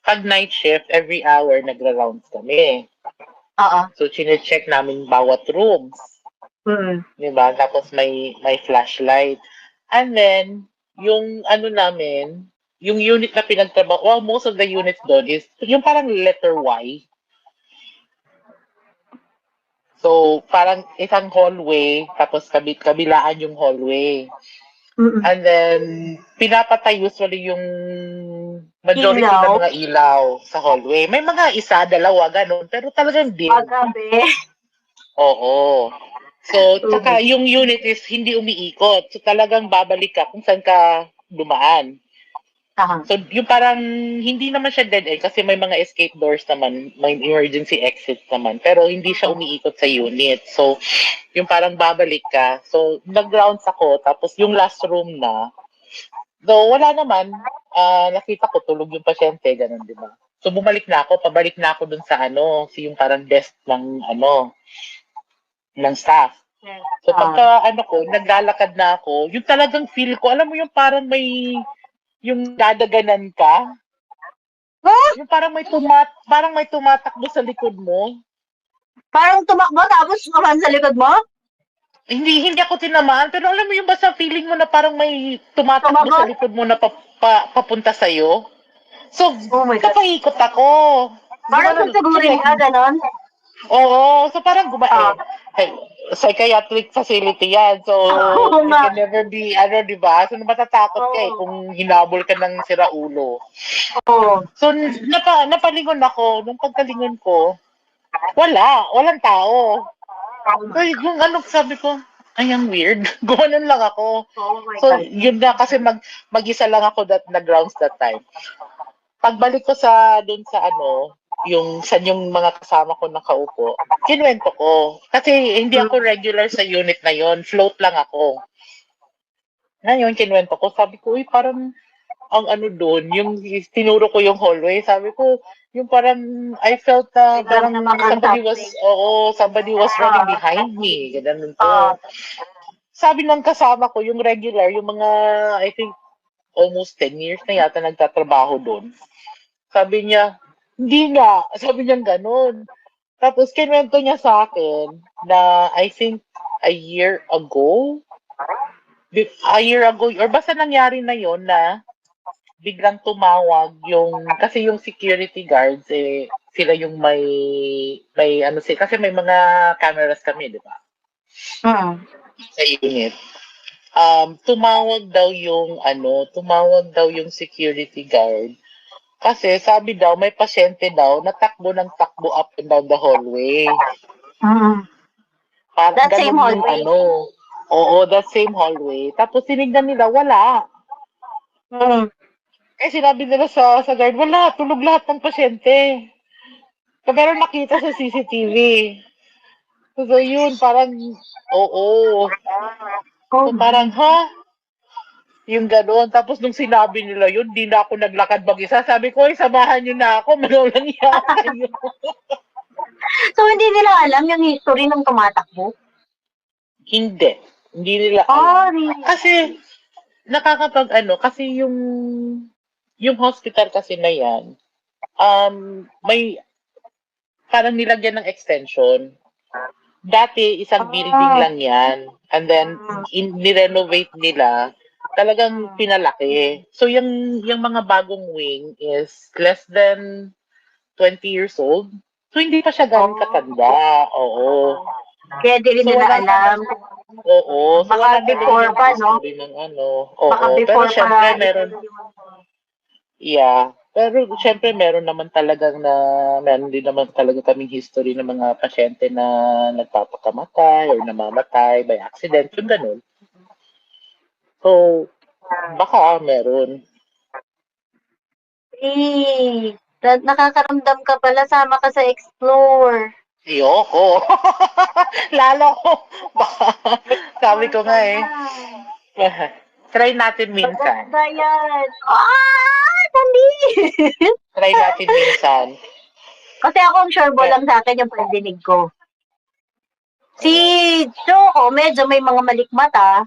pag night shift, every hour nagra-rounds kami. Oo. So, chine-check namin bawat rooms. Mm. Diba? Tapos may flashlight. And then, yung ano namin, yung unit na pinagtrabaho, well, most of the units doon is yung parang letter Y. So, parang isang hallway, tapos kabilaan yung hallway. Mm. And then, pinapatay usually yung majority ng Ilaw. mga ilaw sa hallway. May mga isa, dalawa, ganun. Pero talagang dim. Paggabi. Oo. So, Mm. tsaka yung unit is hindi umiikot. So, talagang babalik ka kung saan ka dumaan. Aha. So, yung parang hindi naman siya dead end kasi may mga escape doors naman, may emergency exits naman. Pero hindi siya umiikot sa unit. So, yung parang babalik ka. So, nag-rounds ako. Tapos yung last room na, though wala naman, nakita ko tulog yung pasyente, ganun, di ba? So bumalik na ako, pabalik na ako dun sa yung parang desk ng staff. So pagka naglalakad na ako, yung talagang feel ko, alam mo yung parang yung dadaganan ka, yung parang may tumatakbo sa likod mo. Parang tumakbo tapos kumahan sa likod mo? Hindi ako tinamaan, pero alam mo yung basta feeling mo na parang may tumatakbo sa likod mo na papunta sa'yo. So, Oh my God. napaikot ako. Parang susugurin ka, ganon? Oo, so parang hey, psychiatric facility yan. So, Oo it nga. can never be, di ba? So, matatakot ka kung hinabol ka ng siraulo. Oo. So, napalingon ako. Nung pagkalingon ko, walang tao. So, yung sabi ko, ay, ang weird. Gumanon lang ako. Oh my So, God. yun na kasi mag-isa lang ako na grounds that time. Pagbalik ko dun sa yung mga kasama ko nakaupo, kinuwento ko. Kasi hindi ako regular sa unit na yon, float lang ako. Ngayon, kinuwento ko, sabi ko, uy, parang ang doon, yung tinuro ko yung hallway, sabi ko, yung parang, I felt parang somebody was running behind me. Ganun po. Sabi ng kasama ko, yung regular, yung mga, I think, almost 10 years na yata nagtatrabaho doon. Sabi niya, hindi nga. Sabi niya ganun. Tapos, kinuwento niya sa akin na, I think, a year ago, or basta nangyari na yon na biglang tumawag kasi yung security guards, sila yung may kasi may mga cameras kami, di ba? Sa unit. Tumawag daw yung security guard. Kasi sabi daw, may pasyente daw, natakbo ng takbo up and down the hallway. That same hallway? Oo, that same hallway. Tapos tinignan nila, wala. Eh, sinabi nila sa guard, wala, tulog lahat ng pasyente. Pero nakita sa CCTV. So, yun, parang, oo. So, parang, yung gano'n. Tapos, nung sinabi nila yun, di na ako naglakad mag-isa. Sabi ko, samahan nyo na ako, manulang yan kayo. So, hindi nila alam yung history ng tumatakbo? Hindi nila alam. Really? Kasi, kasi yung hospital kasi na yan, may parang nilagyan ng extension. Dati, isang building lang yan. And then, nirenovate nila, talagang pinalaki. So, yung mga bagong wing is less than 20 years old. So, hindi pa siya ganun katanda. Oo. Kaya di rin nila alam. Oo. So, Baka before pa, no? Oo. Baka Pero before syempre, pa. meron. Yeah. Pero syempre meron din naman talaga kaming history ng mga pasyente na nagpapakamatay or namamatay by accident, yung ganun. So, baka meron. Nakakaramdam ka pala, sama ka sa Explore. Ayoko. Lalo ko. Sabi ko nga try natin minsan. Maganda yan. Dali! Try natin minsan. Kasi ako ang sure lang sa akin yung pandinig ko. Si Choco, medyo may mga malikmata.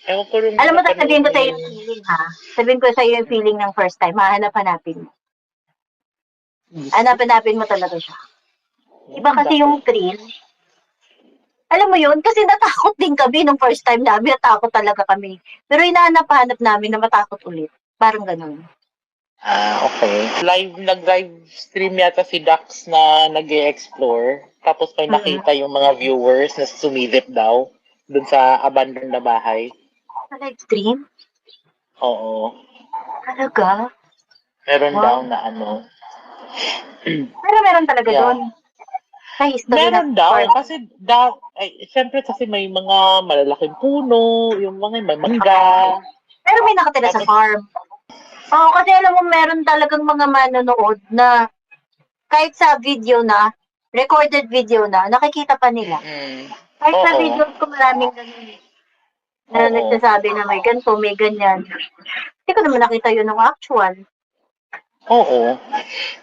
Alam mo, sabihin ko sa'yo yung feeling, ha? Sabihin ko sa'yo yung feeling ng first time. Hanapin mo. Hanapin mo talaga siya. Iba kasi yung thrill. Alam mo yun, kasi natakot din kami nung first time namin. Natakot talaga kami. Pero hinahanap namin na matakot ulit. Parang ganun. Okay. Nag-live stream yata si Dax na nag-e-explore. Tapos may nakita yung mga viewers na sumilip daw dun sa abandoned na bahay. Sa live stream? Oo. Talaga? Meron daw na Pero meron talaga doon. Sa history meron daw. Kasi syempre kasi may mga malalaking puno, yung mga may mangga. Pero may nakatira sa farm. Oo, kasi alam mo, meron talagang mga manonood na kahit sa video na, recorded video na, nakikita pa nila. Kahit sa video ko maraming ganun na nagsasabi na may ganito, may ganyan. Hindi ko naman nakita yun ng actual. Oo.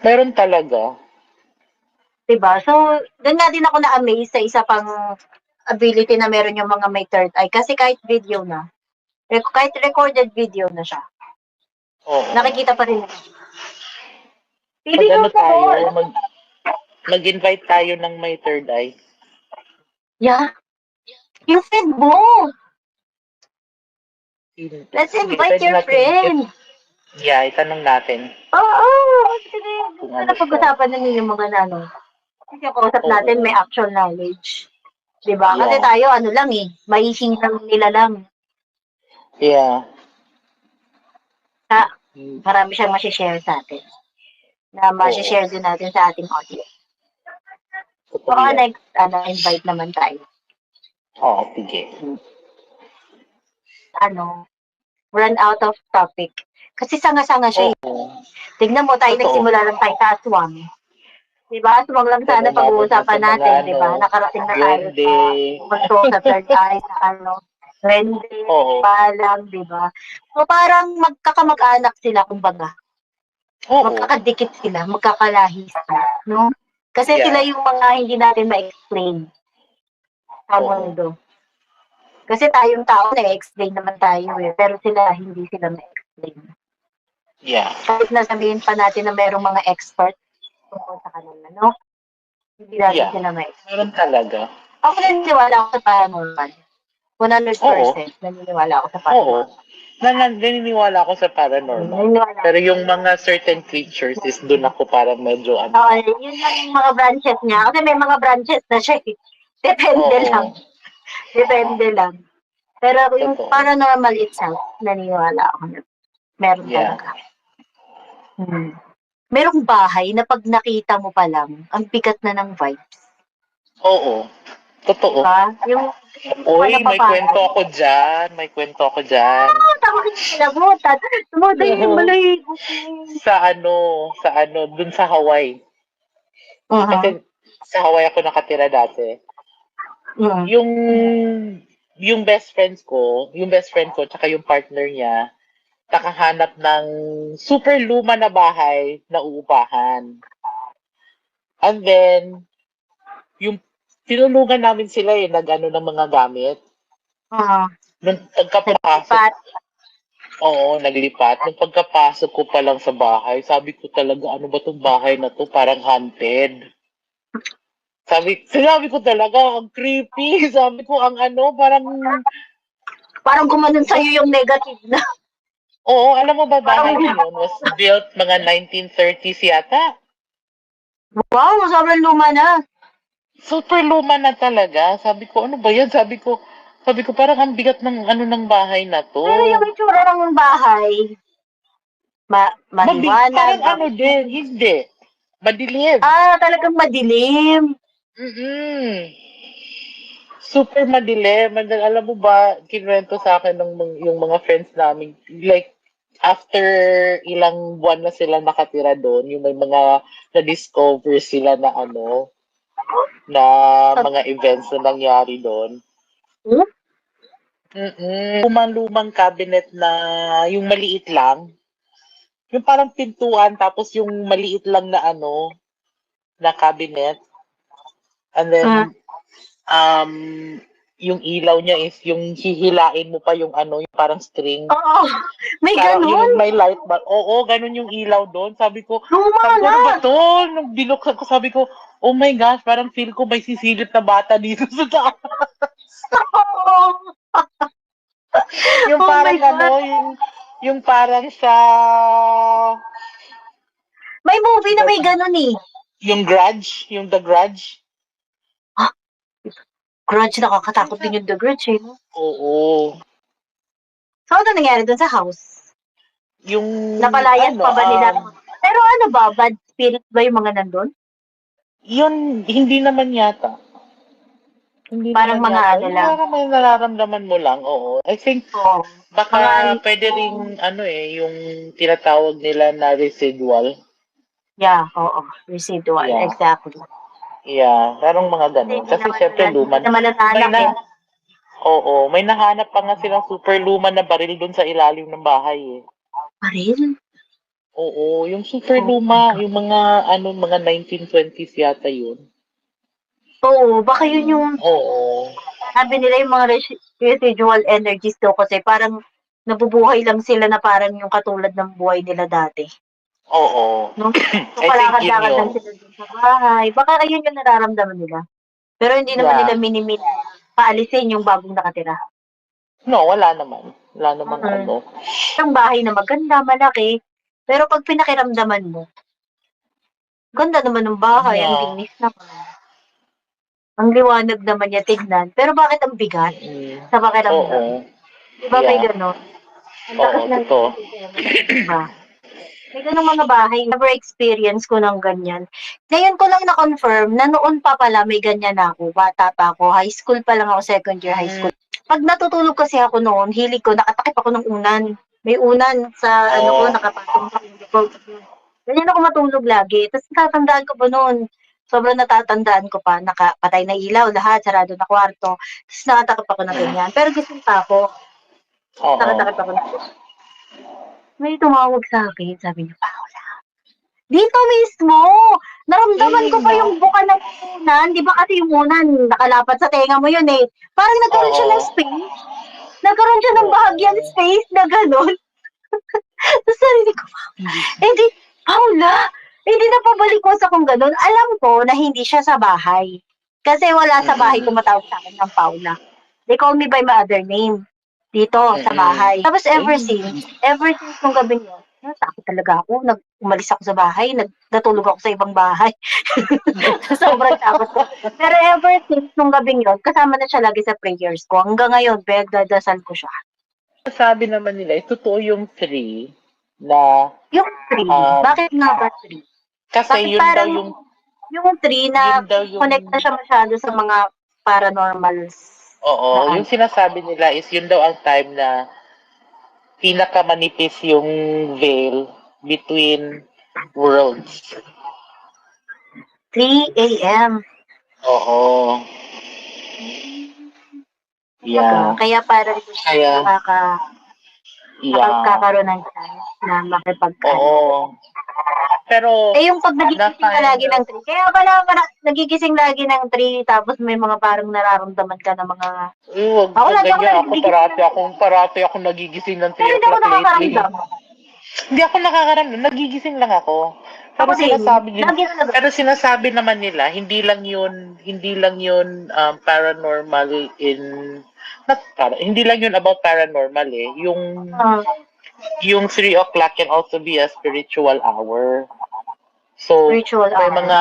Meron talaga. Diba? So, doon nga din ako na-amaze sa isa pang ability na meron yung mga may third eye. Kasi kahit video na, kahit recorded video na siya, Oo. nakikita pa rin. Pag ano Piliin mo tayo, mo. mag-invite tayo ng may third eye. Yeah. Yung friend mo. Let's Sige, invite pwede your natin, friend. yeah, itanong natin Oo. Sige, kung gusto ano na siya. pag-usapan na yung mga ano. Kasi yung kausap natin may Oo. actual knowledge. Diba? Kasi Yeah. tayo, ano lang eh, mahising lang nila lang. Yeah. Na Mm. marami siyang masishare sa atin. Na Oo. masishare din natin sa ating audience. So, Totoo yan. next, invite naman tayo. Oo, sige. Run out of topic. Kasi sanga-sanga siya eh. Oo. Tignan mo, tayo Totoo. nagsimula lang tayo sa aswang. Diba? Aswang lang Then sana umabot na sa pag-uusapan mga natin, diba? Nakarating na tayo duwende. sa pagto sa third eye, sa Rende, Oo. Palang, diba? So, parang magkakamag-anak sila, kumbaga. Oo. Magkakadikit sila, magkakalahi sila, no? Kasi sila Yeah. yung mga hindi natin ma-explain sa Oo. mundo. Kasi tayong tao, na-explain naman tayo eh. Pero sila, hindi sila ma-explain. Yeah. Kahit na sabihin pa natin na merong mga expert tungkol sa kanila, no? Hindi natin Yeah. sila ma-explain. Meron talaga. Ako naniniwala ako sa paranormal. 100% Oo. naniniwala ako sa Oo. paranormal. Naniniwala ako sa paranormal. Naniniwala Pero ako. yung mga certain creatures is doon ako parang medyo Oo, yun lang yung mga branches niya. Kasi may mga branches na siya eh. Depende Oo. lang. Depende lang. Pero yung Totoo. paranormal itself, naniniwala ako na meron Yeah. talaga. Merong bahay na pag nakita mo pa lang, ang bigat na ng vibes. Oo. Totoo. Diba? Yung Uy, may napapasok. kwento ako dyan. May kwento ako dyan. Tama ka yung kinabutan. Tumuday yung Oo. balahibo ko. Sa ano, dun sa Hawaii. Kasi sa Hawaii ako nakatira dati. Yung best friend ko, tsaka yung partner niya, nakahanap ng super luma na bahay na uupahan. And then, yung tinulungan namin sila nag-ano ng mga gamit. Nung pagkapasok, naglipat. Nung pagkapasok ko pa lang sa bahay, sabi ko talaga, ano ba tong bahay na to? Parang haunted. Sinabi ko talaga, ang creepy. Sabi ko, ang ano, parang gumanon sa'yo yung negative na. Oo, alam mo ba bahay na yun was built mga 1930s yata? Wow, sobrang luma na. Super luma na talaga. Sabi ko, ano ba yan? Sabi ko, parang ang bigat ng ano ng bahay na to. Pero yung itsura ng bahay, maliwanag. Parang ano din, hindi. Madilim. Talagang madilim. Super madilim. Alam mo ba, kinwento sa akin yung mga friends namin, like, after ilang buwan na sila nakatira doon, yung may mga na-discover sila na na mga events na nangyari doon. Lumang cabinet na yung maliit lang. Yung parang pintuan, tapos yung maliit lang na na cabinet. And then, yung ilaw niya is yung hihilain mo pa yung yung parang string. Oo, may ganun. Yung may light bulb. Oo, ganun yung ilaw doon. Sabi ko, Luma ano ba to? Nung binuksan ko, sabi ko, oh my gosh, parang feel ko may sisilip na bata dito sa taas. Yung parang yung parang sa... May movie na may ganun eh. Yung Grudge, yung The Grudge. Grudge, nakakatakot din yung The Grudge eh. Oo. So, ano nangyari dun sa house? Yung... Napalayas pa ba nila? Pero ano ba? Bad spirit ba yung mga nandun? Yun, hindi naman yata. Hindi parang naman mga yata. ano lang. Parang may nararamdaman mo lang, oo. I think, baka pwede rin, yung tinatawag nila na residual. Yeah, oo. Residual, Yeah. exactly. Yeah, parang mga ganun. Kasi syempre luman. May nahanap pa nga silang super luman na baril dun sa ilalim ng bahay eh. Baril? Oo, yung super luma, yung mga 1920s yata yun. Oo, baka yun yung Oo. sabi nila yung mga residual energies daw kasi parang nabubuhay lang sila na parang yung katulad ng buhay nila dati. Oo. No? So, I think yun palakad-lakad lang yun. sila dun sa bahay. Baka ayun yung nararamdaman nila. Pero hindi naman nila Yeah. minimit paalisin yung bagong nakatira. No, wala naman. Wala namang Mm. ano. Yung bahay na maganda, malaki. Pero pag pinakiramdaman mo, ganda naman ng bahay, ang Yeah. linis naman. Ang liwanag naman niya tignan. Pero bakit ang bigat Mm-mm. sa pakiramdam? Oo. Di ba may Yeah. ganon? Ang Oo, lakas ng totoo. ba? May ganung mga bahay, never experience ko ng ganyan. Ngayon ko lang na-confirm na noon pa pala may ganyan na ako. Bata pa ako, high school pa lang ako, second year high Mm. school. Pag natutulog kasi ako noon, hilig ko, nakatakip ako ng unan. May unan sa ano ko, Oo. nakapatong sa ulo ko. Ganyan ako matulog lagi. Tapos natatandaan ko pa noon, sobrang natatandaan ko pa, nakapatay na ilaw, lahat, sarado na kwarto. Tapos nakatakip ako na ganyan. Pero gising pa ako, Oo. nakatakip ako na ganyan. May tumawag sa akin, sabi niya, Paula, dito mismo! Naramdaman ko pa No. yung buka ng unan. Di ba kasi yung unan, nakalapat sa tenga mo yun eh. Parang nagkaroon siya ng Oo. space. Nagkaroon siya ng bahagyang Oo. space na gano'n. Tapos narinig ko, eh di, Paula, hindi na pabalik ko sa kung gano'n. Alam ko na hindi siya sa bahay. Kasi wala sa bahay Mm-mm. tumatawag sa akin ng Paula. They call me by my other name. Dito, sa Mm-mm. bahay. Tapos Mm. ever since nung gabi yun, natakot talaga ako. Umalis ako sa bahay, natulog ako sa ibang bahay. Sobrang takot ko. Pero ever since nung gabing yun, kasama na siya lagi sa prayers ko. Hanggang ngayon, pinagdadasal ko siya. Sabi naman nila, totoo yung three na Yung tree, um, bakit nga ba tree? kasi Bakit parang yung tree yun na daw yung, connect na siya masyado sa mga paranormal oo, na yung ano? sinasabi nila is yun daw ang time na pinakamanipis yung veil between worlds. 3 a.m. Oo. Talaga. Yeah. Kaya parang hindi siya Kaya, yeah. nakagkakaroon ng chance na makipag-ano. Oo. Pero, Eh, yung pag na nagigising ka kind lagi of, ng 3, kaya pala nagigising lagi ng 3, tapos may mga parang nararamdaman ka na mga, wag ako ka lagi ako ganyan. Ako nagigising ng 3, parati akong nagigising ng pero 3 hindi ako o'clock lately. nakakaramdam. Hindi ako nakakaramdam, nagigising lang ako. Ako din, lagi ako nag Pero sinasabi naman nila, hindi lang yun paranormal in hindi lang yun about paranormal eh. uh, Yung 3 o'clock can also be a spiritual hour. So, ritual may hour. mga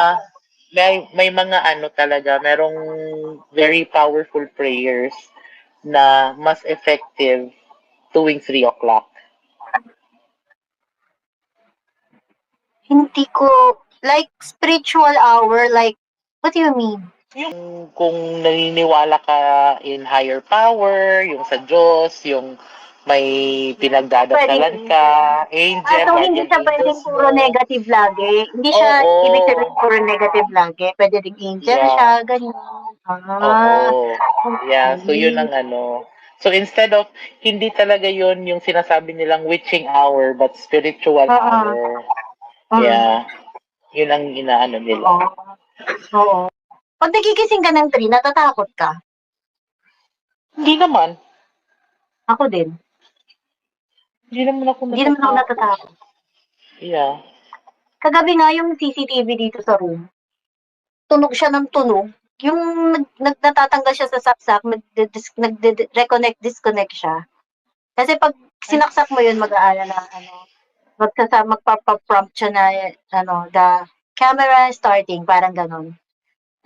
may mga ano talaga, merong very powerful prayers na mas effective tuwing 3 o'clock. Hindi ko, like, spiritual hour, like, what do you mean? Yung kung naniniwala ka in higher power, yung sa Diyos, yung may Pwedeng pinagdadasalan ka, angel. angel, So hindi guardian siya pwedeng angels puro mo. negative lagi. Hindi siya ibig Oo. sabihin puro negative lagi. Pwede ding angel Yeah. siya, ganyan. Ah, Oo. Yeah, so yun okay. ang ano. So instead of hindi talaga yun yung sinasabi nilang witching hour but spiritual Oo. hour. Mm. Yeah. Yun ang inaano nila. Oo. Oo. Pag nagigising ka ng 3, natatakot ka. Hindi naman. Ako din. Hindi naman ako Hindi naman ako natatakot. natatakot. Yeah. Kagabi nga yung CCTV dito sa room, tunog siya ng tunog. Yung natatanggal siya sa saksak, nag-reconnect, disconnect siya. Kasi pag sinaksak mo yun, mag-aala na, ano, magpapa-prompt siya na, ano, the camera starting, parang ganon.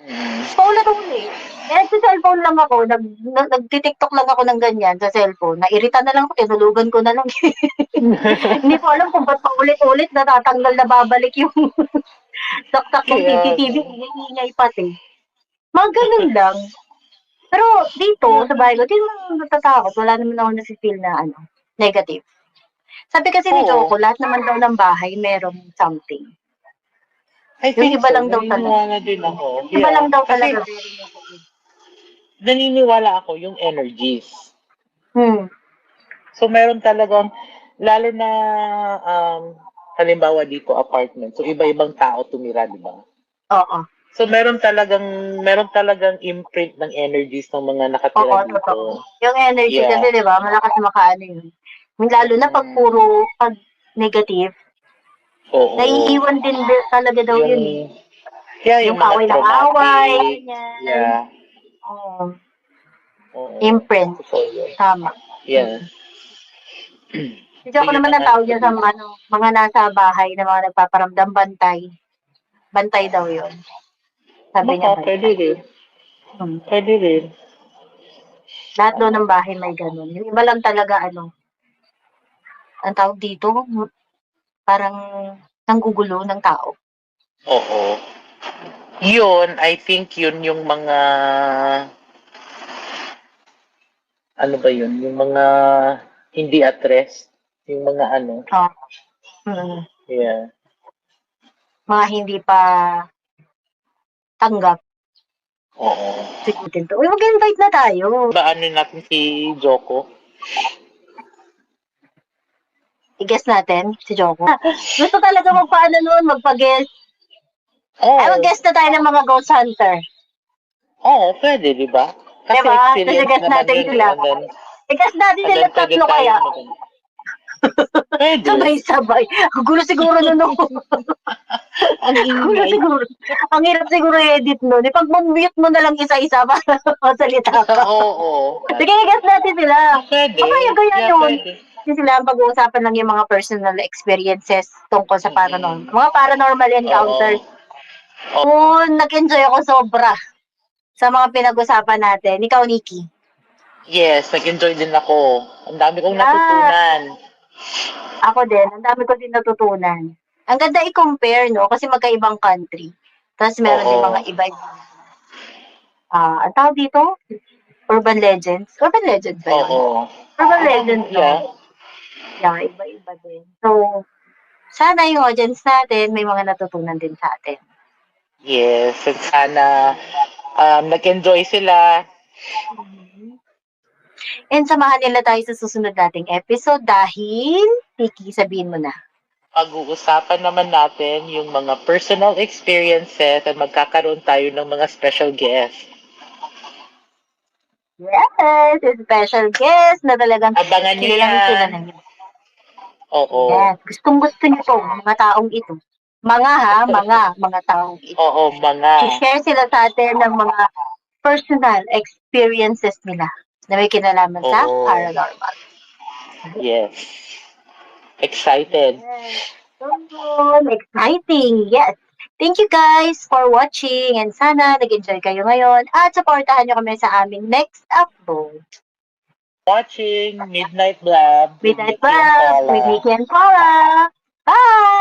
Mm. Paulit-ulit. Eh, nagsa-cellphone lang ako, nagti-TikTok lang ako ng ganyan sa cellphone. Nairita na lang ako, tinulugan ko na lang. Hindi ko alam kung ba't paulit-ulit natatanggal na babalik yung saksak ng Kaya, CCTV, ingay-ingay pati. Mga ganun lang. Pero dito, sa bahay ko, di naman ako natatakot. Wala naman ako nasi-feel na ano, negative. Sabi kasi ni oo. Joko, lahat naman daw ng bahay merong something. I Yung think iba so. lang daw talaga. Naniniwala din ako. Iba Yeah. lang daw Kasi talaga very negative. naniniwala ako yung energies. Hmm. So meron talagang, lalo na um, halimbawa dito apartment, so iba-ibang tao tumira, di ba? Oo. So meron talagang imprint ng energies ng mga Oo, nakatira dito. totoo. Yung energy Yeah. kasi, di ba, malakas makaano yun. Lalo na pag pag negative, Oo. naiiwan din talaga daw yun eh. Yeah, Yung yung mga away ng traumatic. away, ganyan. Yeah. Oo. Oo. Imprint. Totoo yun. Tama. Yeah. Hindi ako naman natawag niya sa mga nasa bahay na mga nagpaparamdam bantay. Bantay daw yun. Sabi niya bantay. Pwede rin. Pwede rin. Lahat doon ng bahay may ganun. Yung iba lang talaga ang tawag dito, parang nanggugulo ng tao. Oo. Yun, I think yun yung mga ano ba yun? Yung mga hindi at rest. Yung mga ano. Yeah. Mga hindi pa tanggap. Oo. Sigutin to. Uy, mag-invite na tayo. Ba ano natin si Joko? I-guess natin si Joko. Gusto talaga magpaano noon, magpa-guess. Oh. Ay, mag-guess na tayo ng mga ghost hunter. Oo, pwede, di ba? Kasi diba? experience Kasi naman natin yun. sila. I-guess natin sila tatlo kaya. Pwede. Sabay-sabay. Ang gulo siguro nun. Ang gulo ingay. siguro. Ang hirap siguro i-edit nun. Ipag-mute mo na lang isa-isa para masalita ka. Oo. Sige, i-guess natin sila. Pwede. Ganyan yun. Pwede. Kasi sila ang pag-uusapan lang yung mga personal experiences tungkol sa paranormal. Mga paranormal encounters. Nag-enjoy ako sobra sa mga pinag-usapan natin. Ikaw, Nikki. Yes, nag-enjoy din ako. Ang dami kong natutunan. Ako din, ang dami ko din natutunan. Ang ganda i-compare, no? Kasi magkaibang country. Tapos meron din mga iba-ibang ang tawag dito? Urban legends. Urban legends ba yun? Oo. Urban legends, no? Yeah, iba-iba din. So, sana yung audience natin may mga natutunan din sa atin. Yes, and sana nag-enjoy sila. And samahan nila tayo sa susunod nating episode dahil, Nikki, sabihin mo na. Pag-uusapan naman natin yung mga personal experiences at magkakaroon tayo ng mga special guests. Yes, special guest na talagang abangan nyo yan. Oo. Yes, gustong-gusto nyo to, mga taong ito. Mga taong ito. Oo, mga. I-share sila sa atin ng mga personal experiences nila na may kinalaman sa paranormal. Yes. Excited. Yes. Exciting, yes. Thank you guys for watching and sana nag-enjoy kayo ngayon at supportahan nyo kami sa aming next upload. Watching Midnight Blab with Nikki and Paula. Bye!